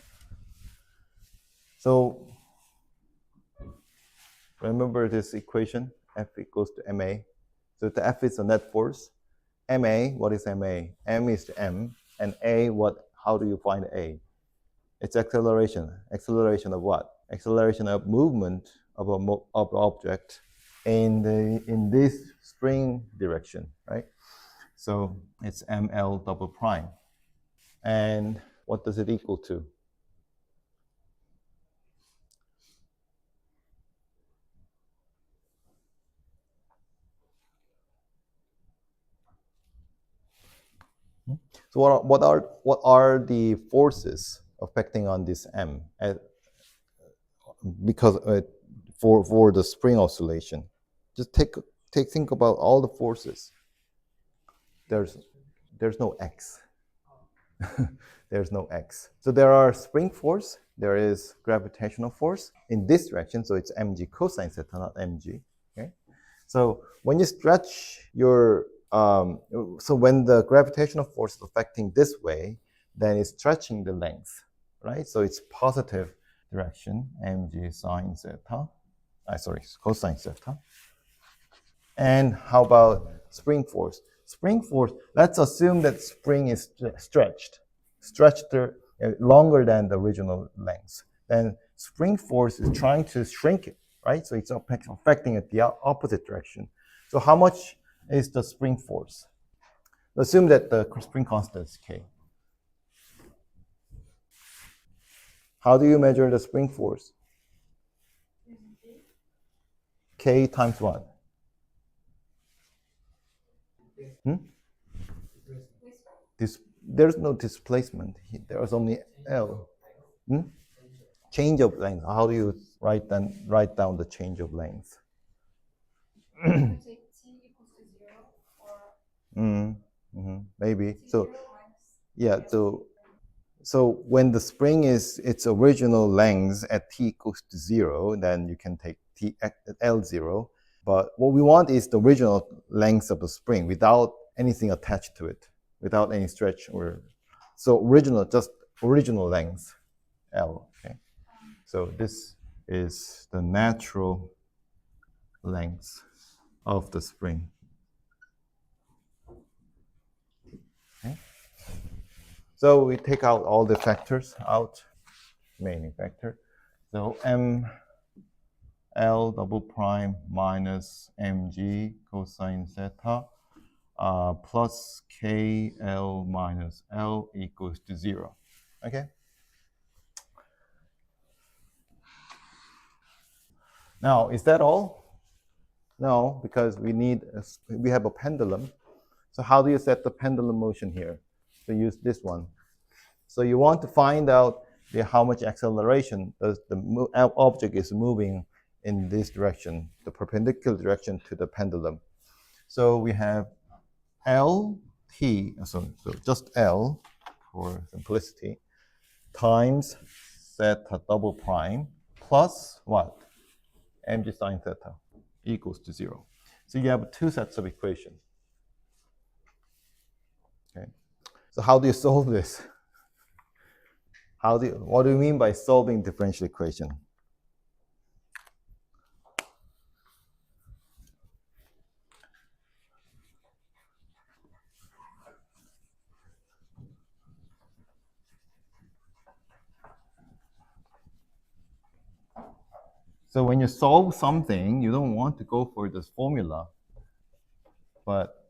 So remember this equation, F equals to ma. So the F is the net force. Ma, what is ma? M is the m, and a, what? How do you find a? It's acceleration. Acceleration of what? Acceleration of movement of an object in this spring direction, right? So it's ml double prime. And what does it equal to? So what are the forces affecting on this m because for the spring oscillation? Just think about all the forces. There's no x. There's no x. So there are spring force. There is gravitational force in this direction. So it's mg cosine theta, not mg. Okay. So when you stretch your so when the gravitational force is affecting this way, then it's stretching the length, right? So it's positive direction, mg sine theta. Cosine theta. And how about spring force? Spring force, let's assume that spring is stretched longer than the original length. Then spring force is trying to shrink it, right? So it's affecting it the opposite direction. So how much is the spring force? Assume that the spring constant is K. How do you measure the spring force? K times what? There's no displacement. There's only L. Change of length. How do you write down the change of length? Maybe. So yeah. So when the spring is its original length at t equals to 0, then you can take t at L0. But what we want is the original length of the spring without anything attached to it, without any stretch or so just original length L. Okay. So this is the natural length of the spring. Okay. So we take out all the factors out, remaining factor. So m L double prime minus mg cosine theta plus KL minus L equals to 0. Okay. Now, is that all? No, because we have a pendulum. So how do you set the pendulum motion here? So use this one. So you want to find out how much acceleration does the object is moving in this direction, the perpendicular direction to the pendulum. So we have LT, so just L for simplicity, times theta double prime plus what? Mg sine theta equals to 0. So you have two sets of equations. Okay. So how do you solve this? What do you mean by solving differential equation? So when you solve something, you don't want to go for this formula, but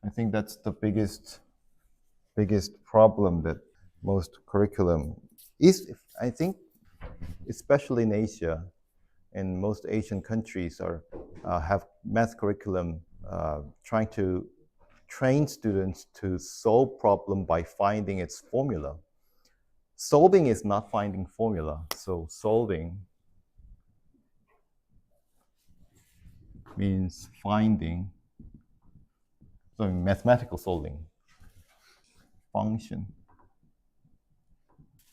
I think that's the biggest problem that most curriculum is. I think, especially in Asia, and most Asian countries have math curriculum trying to train students to solve problem by finding its formula. Solving is not finding formula, so solving means finding, so mathematical solving, function.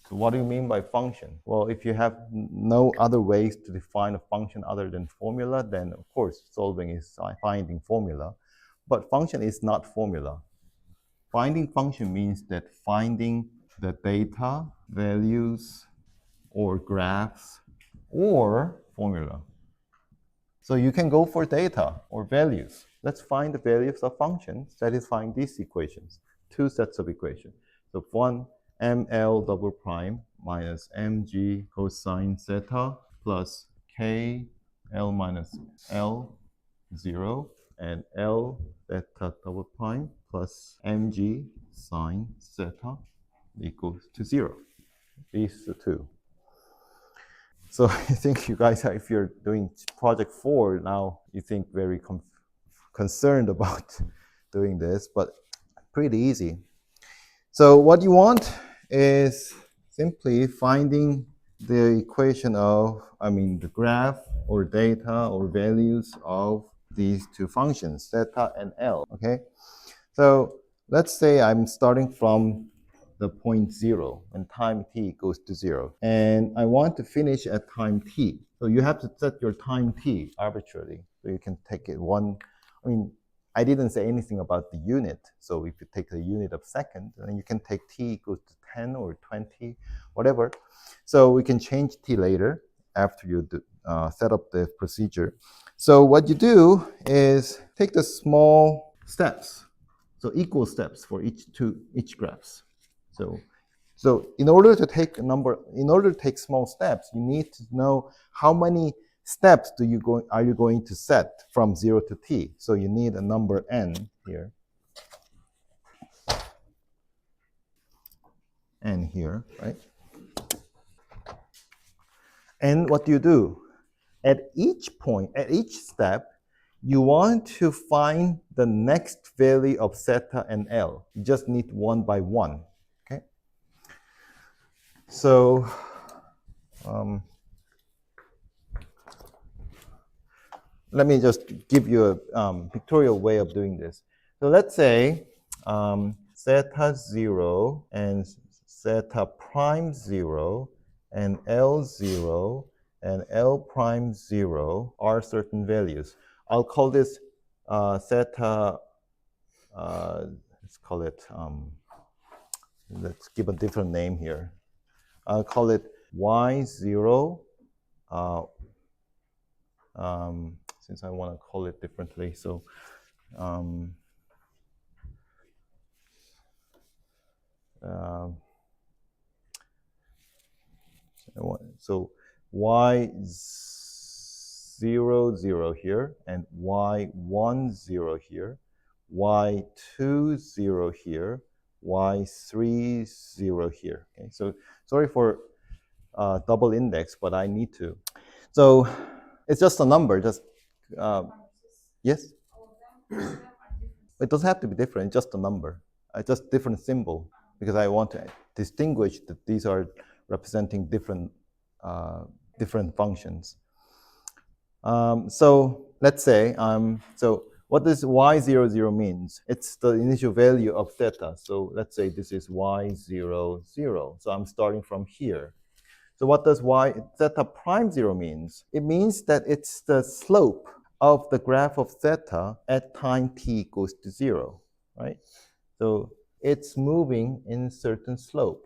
So what do you mean by function? Well, if you have no other ways to define a function other than formula, then of course solving is finding formula. But function is not formula. Finding function means that finding the data, values, or graphs, or formula. So you can go for data or values. Let's find the values of functions satisfying these equations. Two sets of equations. So one, ml double prime minus mg cosine theta plus k l minus l 0 and l theta double prime plus mg sine theta equals to 0. These are two. So I think you guys, if you're doing project 4 now, you think very concerned about doing this, but pretty easy. So what you want is simply finding the equation of, the graph or data or values of these two functions, theta and L, okay? So let's say I'm starting from the point 0 when time t goes to 0. And I want to finish at time t. So you have to set your time t arbitrarily. So you can take it I didn't say anything about the unit. So if you take the unit of second, then you can take t equals to 10 or 20, whatever. So we can change t later after you set up the procedure. So what you do is take the small steps. So equal steps for each graphs. So in order to take small steps, you need to know how many steps are you going to set from 0 to t. So you need a number n here. N here, right? And what do you do? At each point, at each step, you want to find the next value of theta and L. You just need one by one, okay? So, let me just give you a pictorial way of doing this. So let's say theta 0 and theta prime 0 and L 0 and L prime 0 are certain values. I'll call this theta, let's call it, let's give a different name here. I'll call it Y0, since I want to call it differently. So, so Y00 here, and Y10 here, Y20 here, Y30 here. Okay, so sorry for double index, but I need to. So it's just a number. Just yes. It doesn't have to be different. Just a number. Just different symbol, because I want to distinguish that these are representing different functions. So let's say so what does y00 means? It's the initial value of theta. So let's say this is y00. So I'm starting from here. So what does theta prime 0 means? It means that it's the slope of the graph of theta at time t equals to 0, right? So it's moving in certain slope,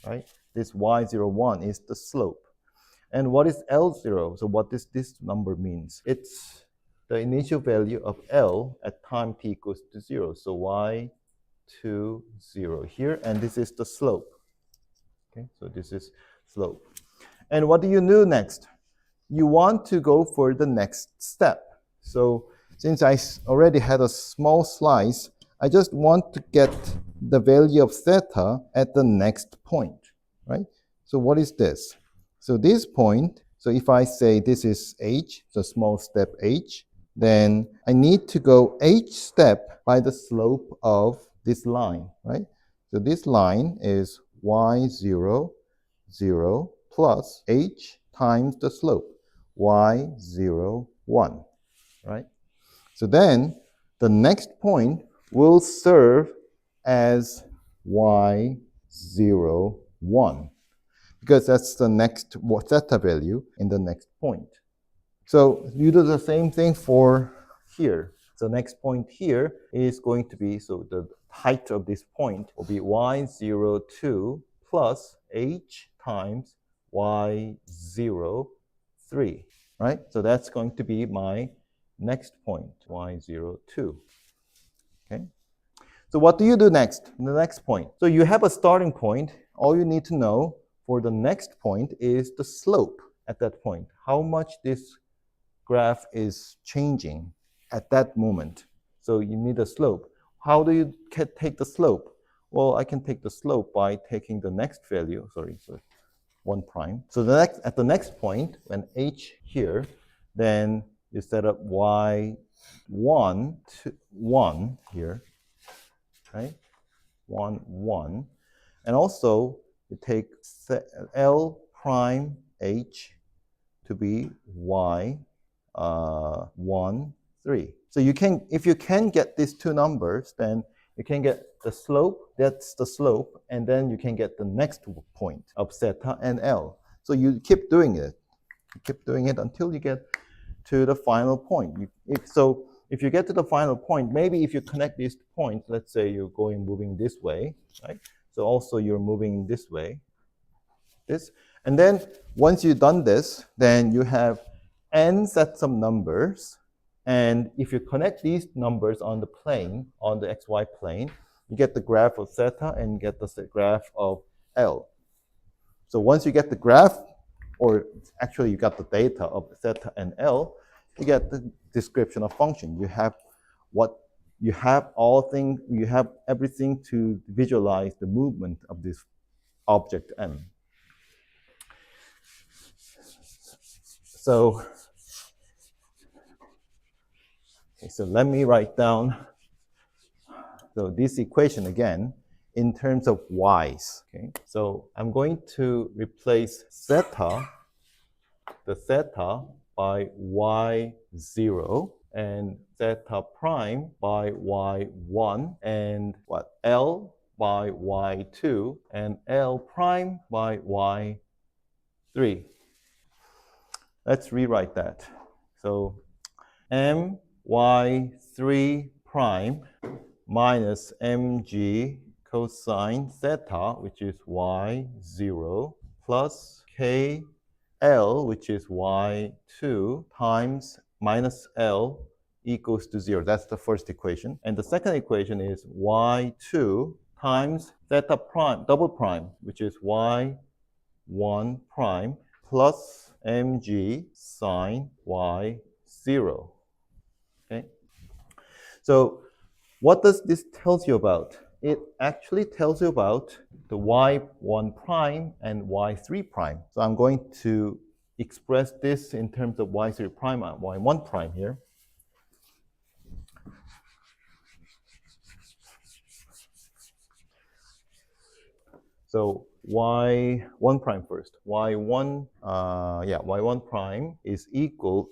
right? This y01 is the slope. And what is L0? So what does this number means? It's the initial value of L at time t equals to 0. So y20 here, and this is the slope. Okay, so this is slope. And what do you do next? You want to go for the next step. So since I already had a small slice, I just want to get the value of theta at the next point, right? So what is this? So this point, so if I say this is h, so small step h, then I need to go h step by the slope of this line, right? So this line is y0, 0 plus h times the slope, y0, 1, right? So then the next point will serve as y0, 1, because that's the next theta value in the next point. So you do the same thing for here. So next point here is going to be, so the height of this point will be y02 plus h times y03, right? So that's going to be my next point, y02, okay? So what do you do next, the next point? So you have a starting point. All you need to know for the next point is the slope at that point, how much this graph is changing at that moment. So you need a slope. How do you take the slope? Well, I can take the slope by taking the next value, so 1 prime. So at the next point, when h here, then you set up y1 to 1 here, right? 1, 1. And also, you take L prime h to be y 1, 3. So you can, if you can get these two numbers, then you can get the slope, that's the slope, and then you can get the next point of theta and L. So you keep doing it. You keep doing it until you get to the final point. If you get to the final point, maybe if you connect these points, let's say you're moving this way, right? So also you're moving this way, this. And then once you've done this, then you have n sets of numbers. And if you connect these numbers on the plane, on the xy plane, you get the graph of theta and get the graph of L. So once you get the graph, or actually you got the data of theta and L, you get the description of function. You have everything to visualize the movement of this object M. So let me write down this equation again in terms of y's. Okay, so I'm going to replace theta, the theta, by y0, and theta prime by y1, and L by y2, and L prime by y3. Let's rewrite that. So m y3 prime minus mg cosine theta, which is y0, plus kl, which is y2, times minus L equals to 0. That's the first equation. And the second equation is y2 times theta prime, double prime, which is y1 prime, plus mg sine y0. Okay? So what does this tell you about? It actually tells you about the y1 prime and y3 prime. So I'm going to express this in terms of y3 prime and y1 prime here. So y1 prime first. y1 prime is equals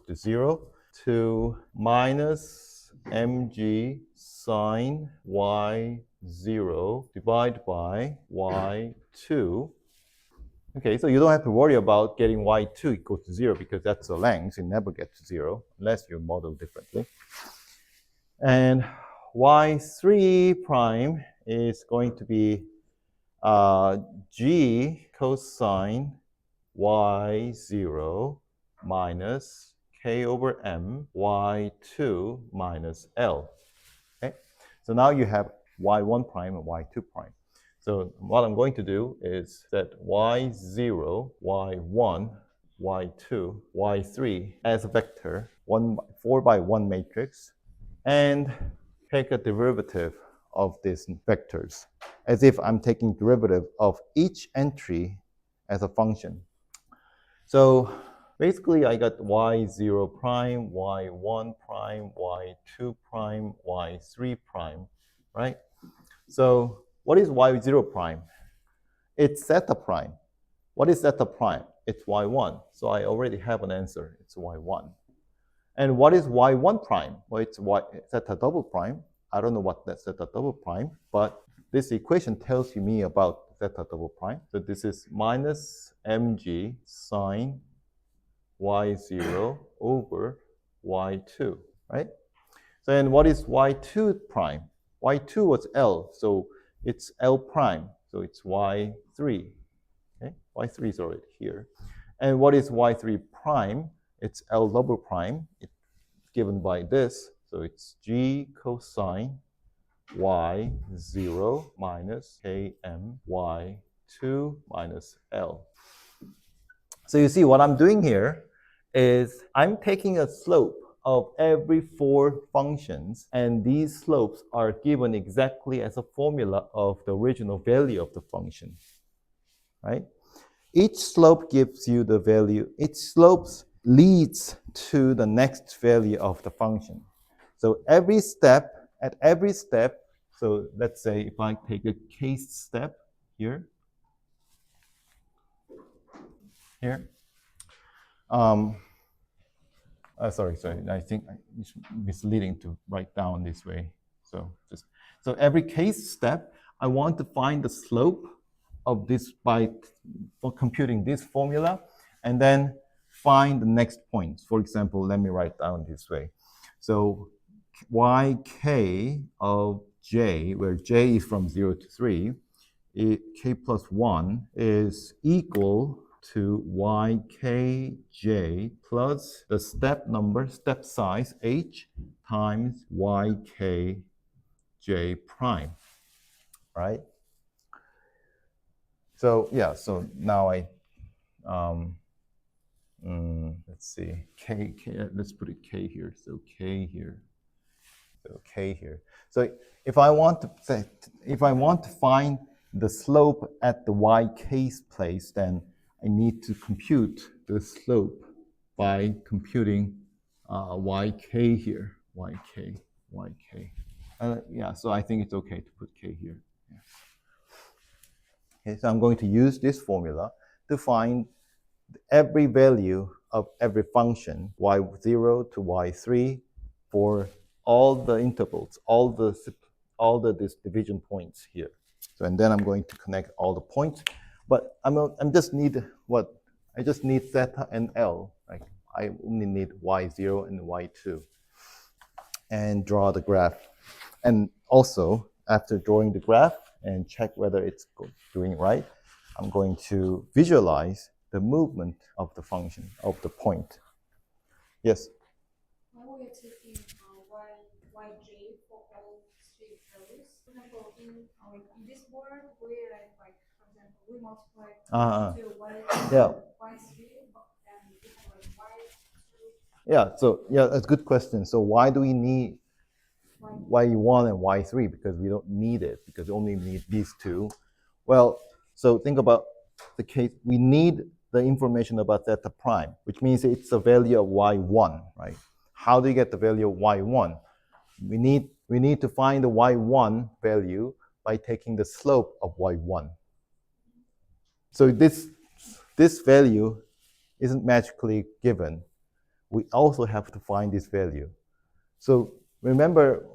to 0 to minus mg sine y0 divided by y2 Okay, so you don't have to worry about getting y2 equal to 0 because that's the length. You never get to 0 unless you model differently. And y3 prime is going to be g cosine y0 minus k over m y2 minus L. Okay, so now you have y1 prime and y2 prime. So what I'm going to do is set y0, y1, y2, y3 as a vector, 4x1 matrix, and take a derivative of these vectors as if I'm taking derivative of each entry as a function. So basically I got y0 prime, y1 prime, y2 prime, y3 prime, right? So what is y0 prime? It's zeta prime. What is zeta prime? It's y1. So I already have an answer. It's y1. And what is y1 prime? Well, it's zeta double prime. I don't know what that's zeta double prime, but this equation tells me about zeta double prime. So this is minus mg sine y0 over y2, right? So then what is y2 prime? y2 was L, so it's L prime, so it's y3. Okay, y3 is already here. And what is y3 prime? It's L double prime. It's given by this, so it's g cosine y0 minus km y2 minus L. So you see what I'm doing here is I'm taking a slope of every 4 functions, and these slopes are given exactly as a formula of the original value of the function, right? Each slope gives you the value. Each slope leads to the next value of the function. So at every step, so let's say if I take a case step here, sorry, I think it's misleading to write down this way. So every case step, I want to find the slope of this for computing this formula, and then find the next point. For example, let me write down this way. So yk of j, where j is from 0 to 3, k plus 1 is equal to ykj plus the step size h times ykj prime, right? So yeah, so now let's see, k, let's put a k here. So k here. So k here. So if I want to find the slope at the yk place, then I need to compute the slope by computing yk here, yk. Yeah, so I think it's okay to put k here. Yeah. Okay, so I'm going to use this formula to find every value of every function, y0 to y3, for all the intervals, all the division points here. So, and then I'm going to connect all the points, but I just need zeta and L. Like I only need y0 and y2, and draw the graph. And also, after drawing the graph and check whether it's doing it right, I'm going to visualize the movement of the function, of the point. Yes? Why were you taking yj for all 3 values? For example, in this board, we for example, we multiply to y3, and we have y2. Yeah, so yeah, that's a good question. So why do we need y1 and y3? Because we don't need it, because we only need these two. Well, so think about the case. We need the information about zeta prime, which means it's a value of y1, right? How do you get the value of y1? We need to find the y1 value by taking the slope of y1. So this value isn't magically given. We also have to find this value. So remember,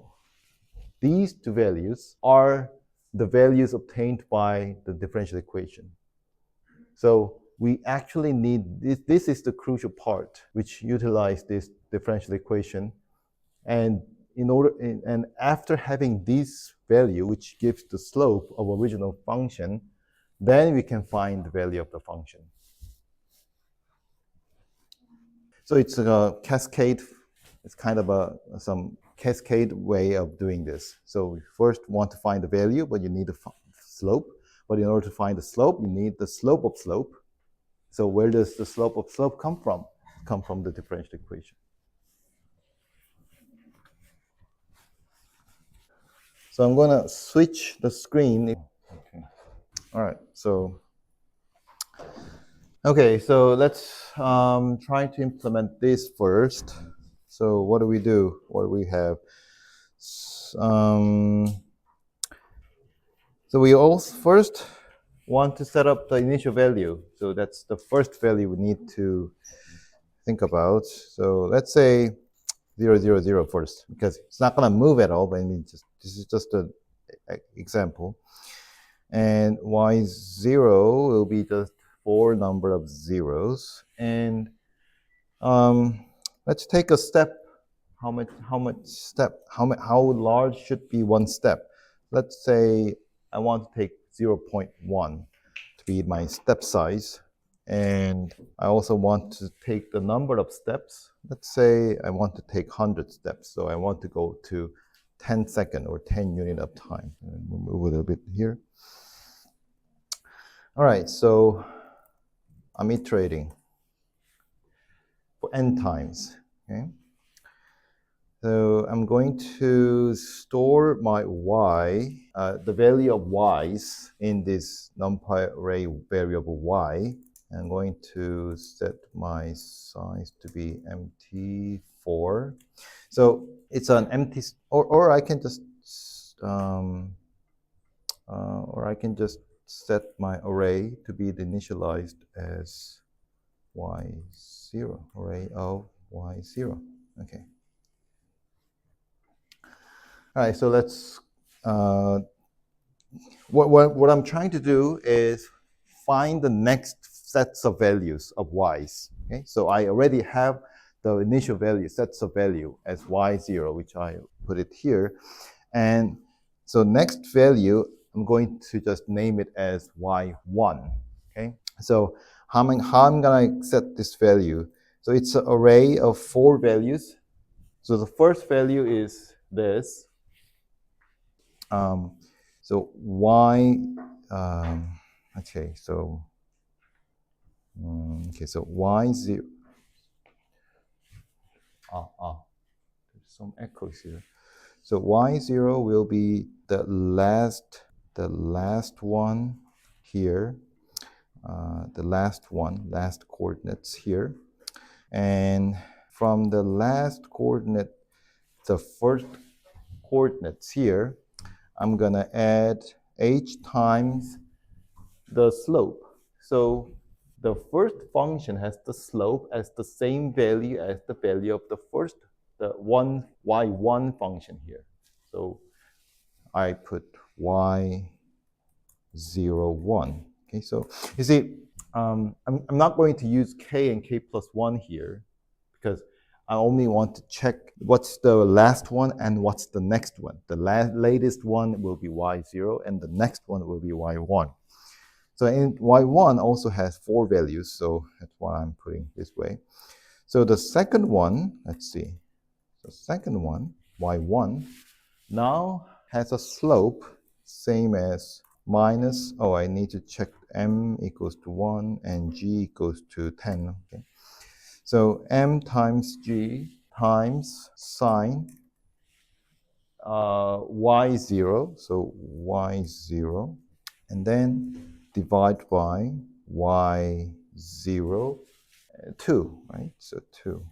these two values are the values obtained by the differential equation. So we actually need this. This is the crucial part, which utilize this differential equation. And and after having this value, which gives the slope of original function, then we can find the value of the function. So it's a cascade. It's kind of some cascade way of doing this. So we first want to find the value, but you need the slope. But in order to find the slope, you need the slope of slope. So where does the slope of slope come from? Come from the differential equation. So I'm going to switch the screen. Okay. All right. So let's try to implement this first. So what do we do? What do we have? So we also first want to set up the initial value. So that's the first value we need to think about. So let's say 0, 0, 0 first, because it's not going to move at all, but I mean, this is just an example. And y0 will be just 4 number of zeros. And let's take a step. How large should be one step? Let's say I want to take 0.1 to be my step size. And I also want to take the number of steps. Let's say I want to take 100 steps. So I want to go to 10 second or 10 unit of time. And we'll move a little bit here. All right, so I'm iterating for n times. Okay. So I'm going to store my y, the value of y's in this NumPy array variable y. I'm going to set my size to be empty 4. So it's an empty, or I can just set my array to be initialized as y0, array of y0. Okay. All right, so let's, what I'm trying to do is find the next sets of values of y's. Okay, so I already have the initial value, sets of value as y0, which I put it here. And so next value, I'm going to just name it as y1. Okay, so how I'm going to set this value? So it's an array of 4 values. So the first value is this. So y, okay, so y0. There's some echoes here. So y0 will be the last one here, last coordinates here, and from the last coordinate, the first coordinates here, I'm gonna add h times the slope. So the first function has the slope as the same value as the value of the first, the y1 function here. So I put y01. Okay, so you see, I'm not going to use k and k plus 1 here because I only want to check what's the last one and what's the next one. The latest one will be y0 and the next one will be y1. So in y1 also has 4 values, so that's why I'm putting this way. So the second one, let's see. The second one, y1, now has a slope same as minus, I need to check m equals to 1 and g equals to 10. Okay. So m times g times sine y0, so y0, and then divide by y0, 2, right? So 2.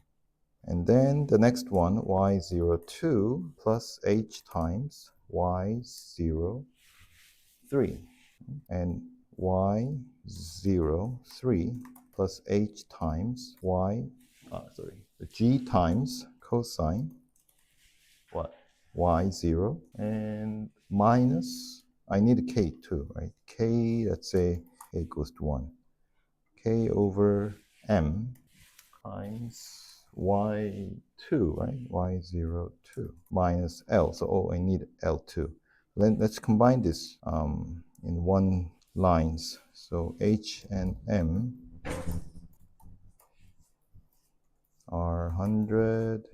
And then the next one, y02 plus h times y03. And y03 plus h times the g times cosine what? y0 and minus, I need a k too, right? K, let's say k equals to 1. k over m times y2, right? y02 minus L. So, oh, I need L2. Then let's combine this in one lines. So H and M are 100.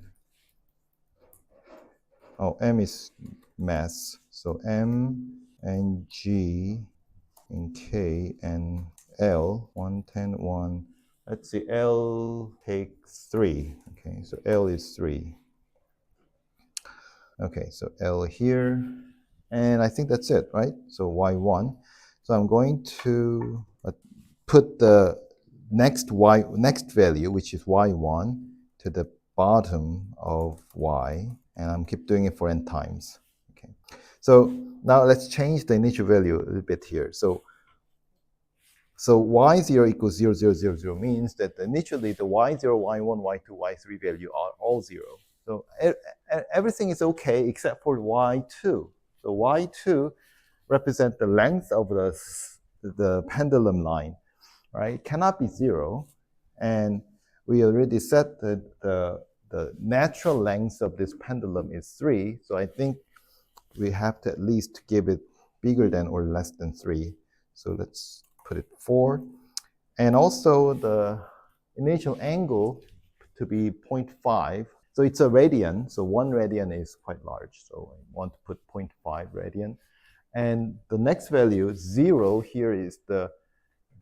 Oh, M is mass. So M and G and K and L, 110, 1. Let's see, L takes 3. Okay, so L is 3. Okay, so L here. And I think that's it, right? So Y1. So I'm going to put the next value, which is Y1, to the bottom of Y. And I'm keep doing it for n times. Okay. So now let's change the initial value a little bit here. So y0 equals 0, 0, 0, 0 means that initially the y0, y1, y2, y3 value are all 0. So everything is okay except for y2. So y2 represents the length of the pendulum line, right? It cannot be 0. And we already said that the natural length of this pendulum is 3. So I think we have to at least give it bigger than or less than 3. So let's put it 4. And also the initial angle to be 0.5. So it's a radian. So 1 radian is quite large. So I want to put 0.5 radian. And the next value, 0, here is the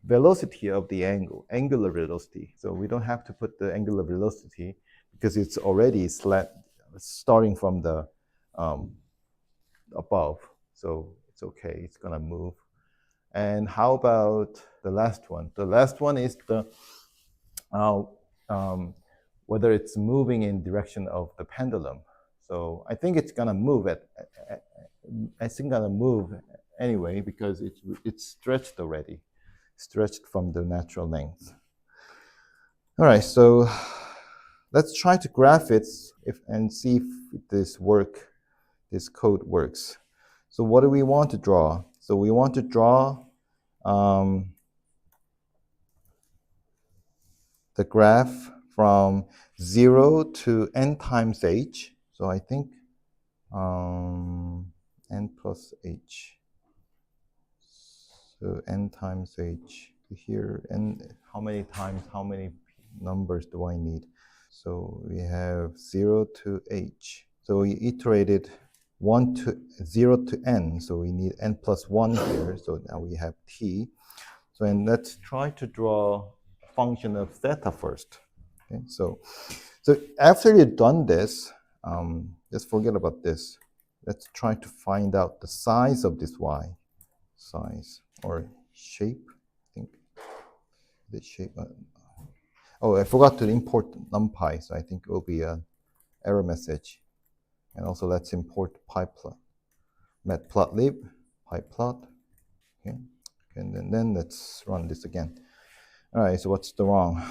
velocity of the angle, angular velocity. So we don't have to put the angular velocity because it's already starting from the above. So it's okay, it's gonna move. And how about the last one? The last one is the whether it's moving in direction of the pendulum. So I think it's gonna move anyway because it's stretched already, stretched from the natural length. All right, so let's try to graph it and see if this code works. So what do we want to draw? So we want to draw the graph from 0 to n times h. So I think n plus h. So n times h here, and how many times, how many numbers do I need? So we have 0 to h. So we iterated 0 to n. So we need n plus 1 here. So now we have t. So and let's try to draw a function of theta first. Okay, so after you've done this, just forget about this. Let's try to find out the size of this y. Size or shape, I think. The shape. Oh, I forgot to import numpy, so I think it will be an error message. And also let's import pyplot, matplotlib, pyplot. Okay, and then let's run this again. All right, so what's the wrong?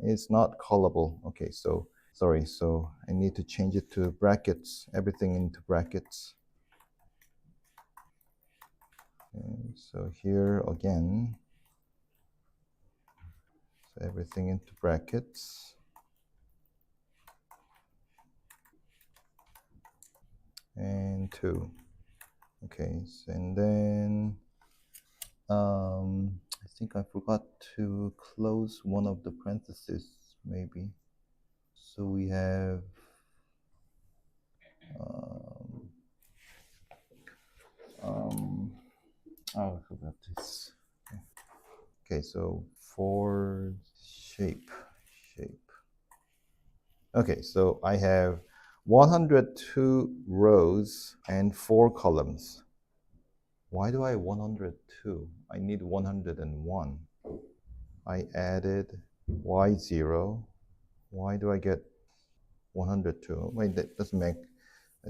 It's not callable. Okay, so sorry, so I need to change it to brackets, everything into brackets. Okay, so here again, so everything into brackets. And 2. Okay, so, and then I think I forgot to close one of the parentheses, maybe. So we have oh, I forgot this. Okay, so for shape. Okay, so I have 102 rows and 4 columns. Why do I have 102? I need 101. I added y0. Why do I get 102? Wait, that doesn't make.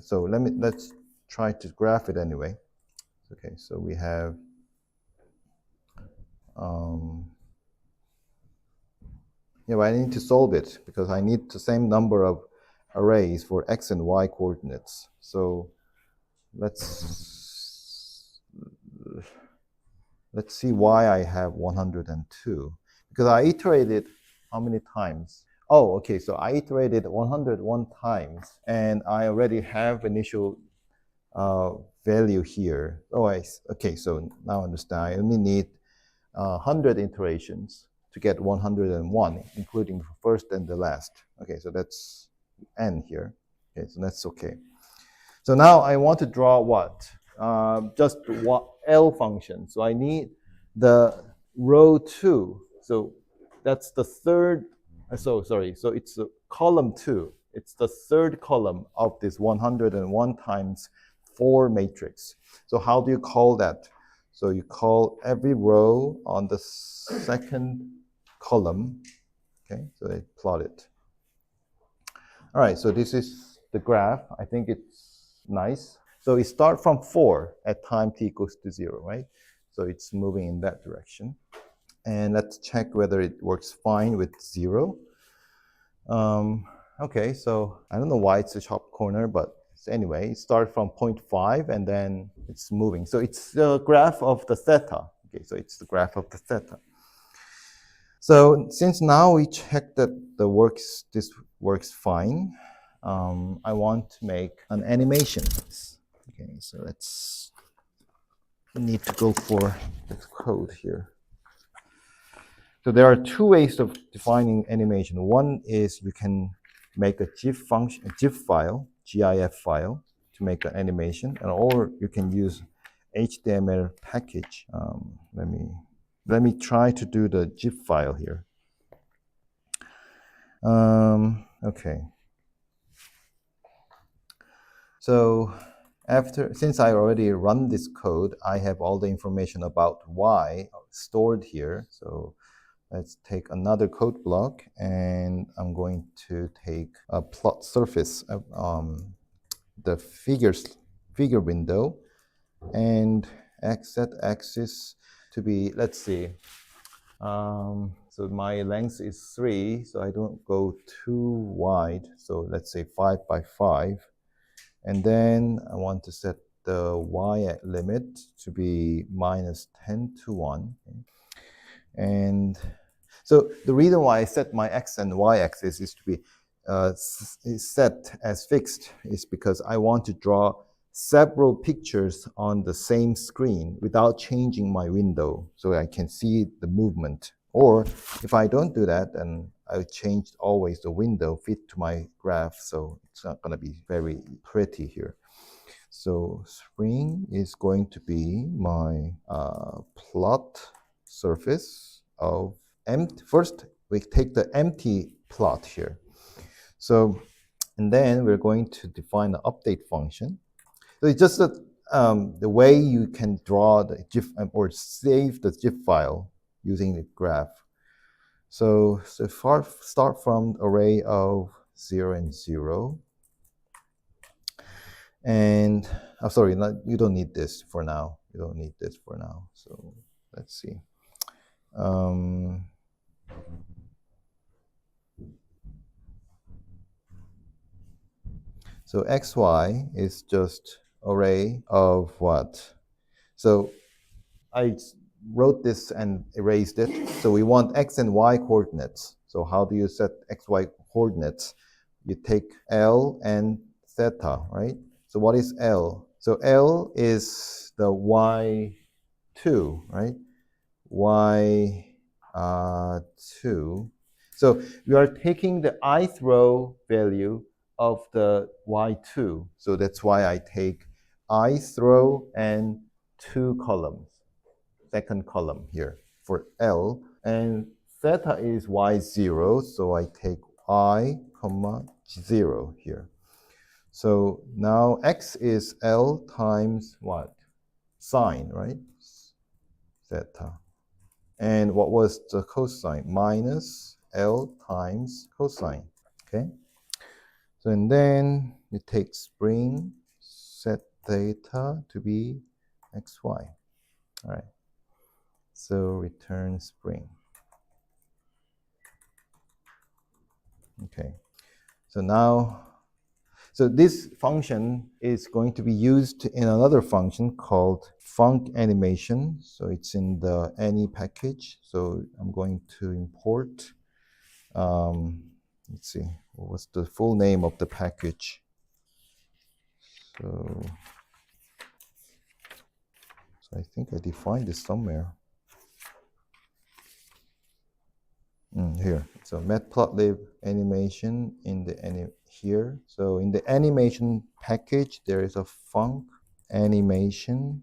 So let's try to graph it anyway. Okay, so we have yeah, but I need to solve it because I need the same number of arrays for x and y coordinates. So let's let's see why I have 102. Because I iterated how many times? Oh, okay, so I iterated 101 times, and I already have initial value here. Oh, okay, so now I understand. I only need 100 iterations to get 101, including the first and the last. Okay, so that's n here. Okay, so that's okay. So now I want to draw what? Just what L function. So I need the row 2. So that's the third. So sorry. So it's column 2. It's the third column of this 101 times 4 matrix. So how do you call that? So you call every row on the second column. Okay, so they plot it. All right, so this is the graph. I think it's nice. So it starts from 4 at time t equals to 0, right? So it's moving in that direction. And let's check whether it works fine with 0. Okay, so I don't know why it's a sharp corner, but anyway, it starts from 0.5 and then it's moving. So it's the graph of the theta. Okay, so it's the graph of the theta. So since now we checked that this works fine, I want to make an animation. Okay, so we need to go for this code here. So there are two ways of defining animation. One is you can make a GIF function, a GIF file, GIF file, to make an animation, or you can use HTML package. Let me try to do the GIF file here. Okay. So since I already run this code, I have all the information about y stored here. So let's take another code block, and I'm going to take a plot surface of the figure window, and set axis to be, let's see. So my length is 3, so I don't go too wide. So let's say 5 by 5. And then I want to set the y limit to be -10 to 1. And so the reason why I set my x and y axis is to be set as fixed is because I want to draw several pictures on the same screen without changing my window, so I can see the movement. Or if I don't do that, then I change always the window fit to my graph, so it's not going to be very pretty here. So screen is going to be my plot surface of empty. First, we take the empty plot here. So, and then we're going to define the update function. So it's just the way you can draw the GIF or save the GIF file using the graph. So start from array of 0 and 0. And I'm sorry, you don't need this for now. You don't need this for now. So let's see. So xy is just array of what? So I wrote this and erased it. So we want x and y coordinates. So how do you set xy coordinates? You take L and theta, right? So what is L? So L is the y2, right? y2. So we are taking the ith row value of the y2. So that's why I take ith row and 2 columns, second column here for L. And theta is y0, so I take I, comma 0 here. So now x is L times what? Sine, right? Theta. And what was the cosine? Minus L times cosine. Okay. So and then you take spring, set theta to be xy. All right. So return spring. Okay. So now, So this function is going to be used in another function called func animation. So it's in the any package. So I'm going to import. Let's see, what's the full name of the package? So I think I defined this somewhere. Here, so matplotlib animation in the here. So in the animation package, there is a func animation.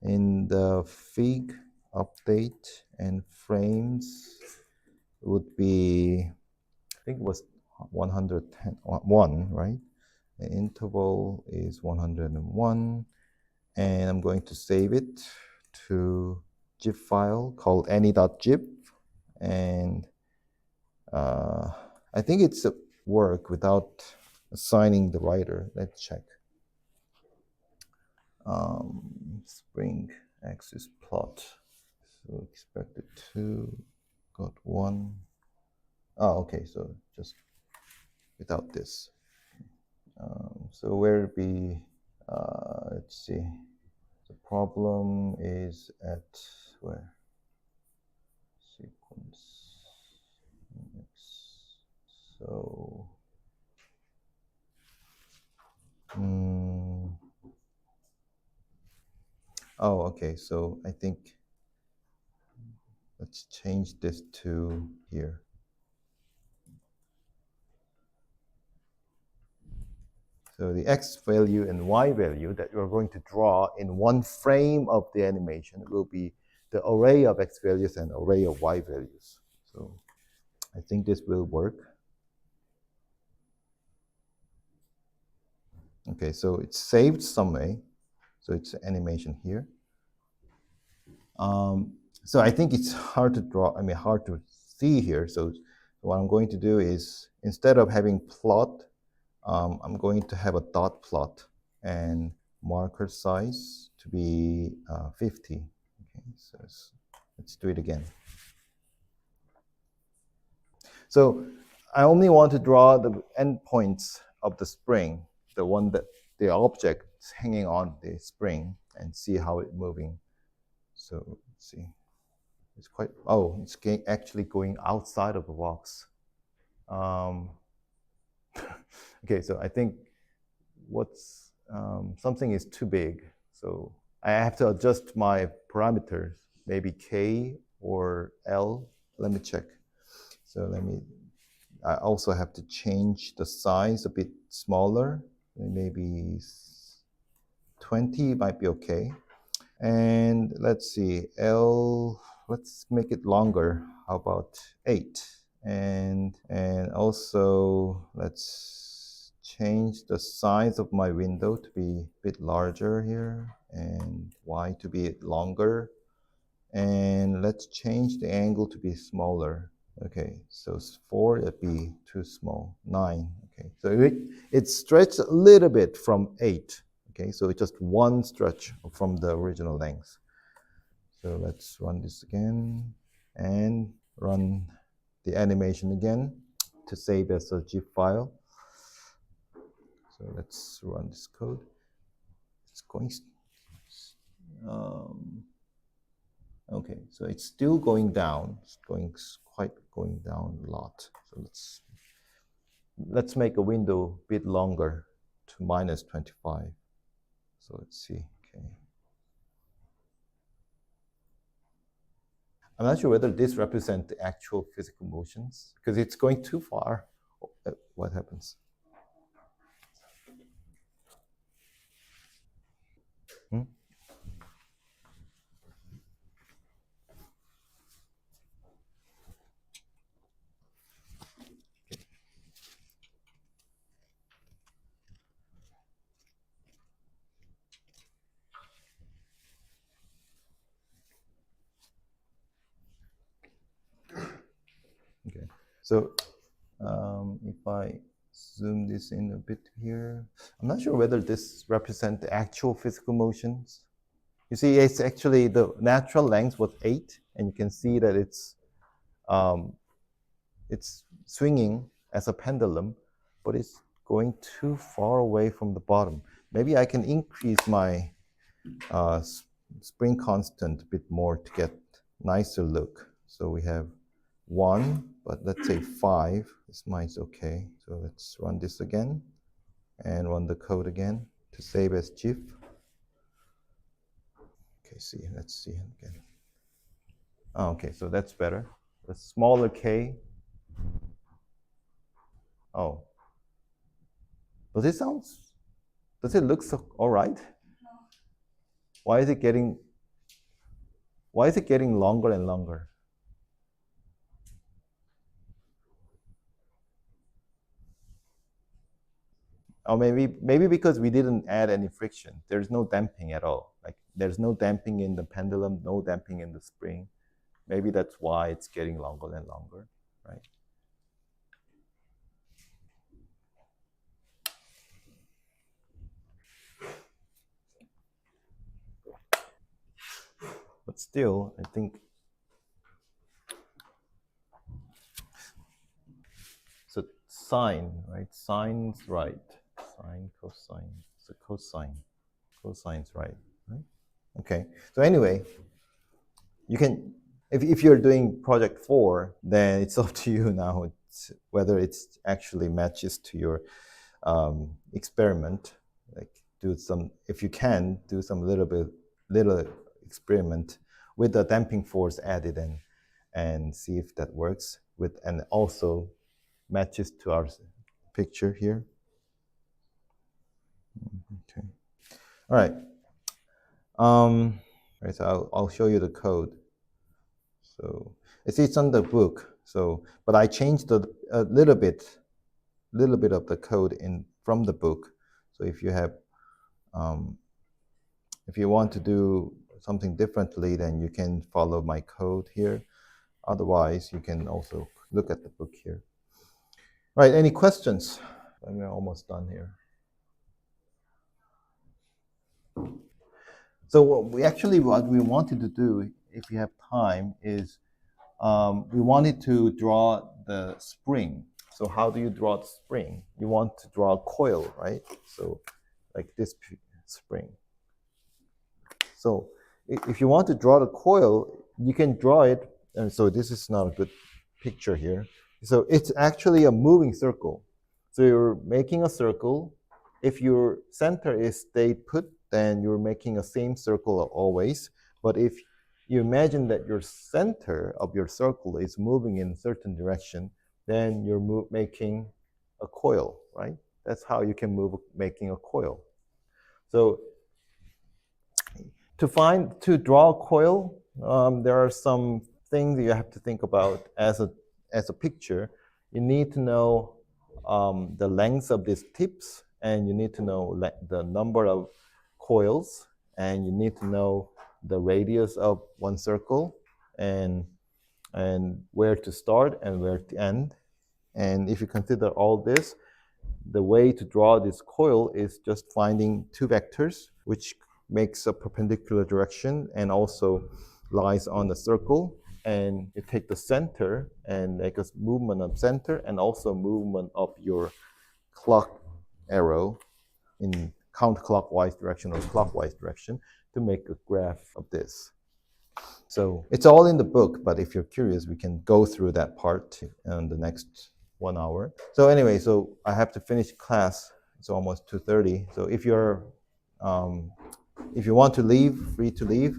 In the fig update and frames would be, I think it was 101, right? The interval is 101, and I'm going to save it to zip file called any.zip, and I think it's a work without assigning the writer. Let's check. Spring axis plot. So expected 2, got 1. Oh, okay, so just without this. So where it be, let's see, the problem is at where? Sequence. So, oh, okay, so I think let's change this to here. So the x value and y value that you're going to draw in one frame of the animation will be the array of x values and array of y values. So I think this will work. Okay, so it's saved some way. So it's animation here. So I think it's hard to draw, hard to see here. So what I'm going to do is, instead of having plot, I'm going to have a dot plot and marker size to be 50. Okay, so let's do it again. So I only want to draw the endpoints of the spring, the one that the object is hanging on the spring, and see how it's moving. So let's see. It's quite, oh, it's actually going outside of the box. Okay, so I think something is too big. So I have to adjust my parameters, maybe K or L. Let me check. So I also have to change the size a bit smaller. Maybe 20 might be okay. And let's see, L, let's make it longer. How about 8? And also let's change the size of my window to be a bit larger here, and Y to be longer. And let's change the angle to be smaller. Okay, so 4, it'd be too small. 9, okay. So it stretched a little bit from 8. Okay, so it's just one stretch from the original length. So let's run this again and run the animation again to save as a zip file. So let's run this code. It's going, okay, so it's still going down. It's going down a lot. So let's make a window a bit longer to -25. So let's see, okay. I'm not sure whether this represents the actual physical motions, because it's going too far. What happens? Okay, so if I zoom this in a bit here, I'm not sure whether this represents the actual physical motions. You see, it's actually the natural length was 8, and you can see that it's swinging as a pendulum, but it's going too far away from the bottom. Maybe I can increase my spring constant a bit more to get nicer look. So we have 1, but let's say 5. This mine's okay. So let's run this again and run the code again to save as GIF. Okay, let's see again. Oh, okay, so that's better. The smaller k. Oh, does it look so all right? Why is it getting longer and longer? Or maybe because we didn't add any friction. There's no damping at all. Like there's no damping in the pendulum, no damping in the spring. Maybe that's why it's getting longer and longer, right? But still, I think so. Sine, right? Sine's right. Sine, cosine. So cosine. Cosine's right. Okay. So anyway, you can, if you're doing project 4, then it's up to you now whether it actually matches to your experiment. Like do some, if you can, do some little experiment with the damping force added in, and see if that works with, and also matches to our picture here. Okay. All right. Right, so I'll show you the code. So it's on the book. So, but I changed a little bit of the code from the book. So if you have, if you want to do something differently, then you can follow my code here. Otherwise, you can also look at the book here. Right, any questions? We're almost done here. So what we wanted to do, if you have time, is we wanted to draw the spring. So how do you draw the spring? You want to draw a coil, right? So like this spring. So if you want to draw the coil, you can draw it. And so this is not a good picture here. So it's actually a moving circle. So you're making a circle. If your center is stayed put, then you're making a same circle always. But if you imagine that your center of your circle is moving in a certain direction, then you're making a coil, right? That's how you can making a coil. So to draw a coil, there are some things you have to think about as a picture. You need to know the length of these tips, and you need to know the number of coils, and you need to know the radius of one circle, and where to start and where to end. And if you consider all this, the way to draw this coil is just finding two vectors, which makes a perpendicular direction and also lies on the circle. And you take the center and make a movement of center and also movement of your clock arrow in counterclockwise direction or clockwise direction to make a graph of this. So it's all in the book, but if you're curious, we can go through that part in the next 1 hour. So anyway, so I have to finish class. It's almost 2:30. So if you want to leave, free to leave.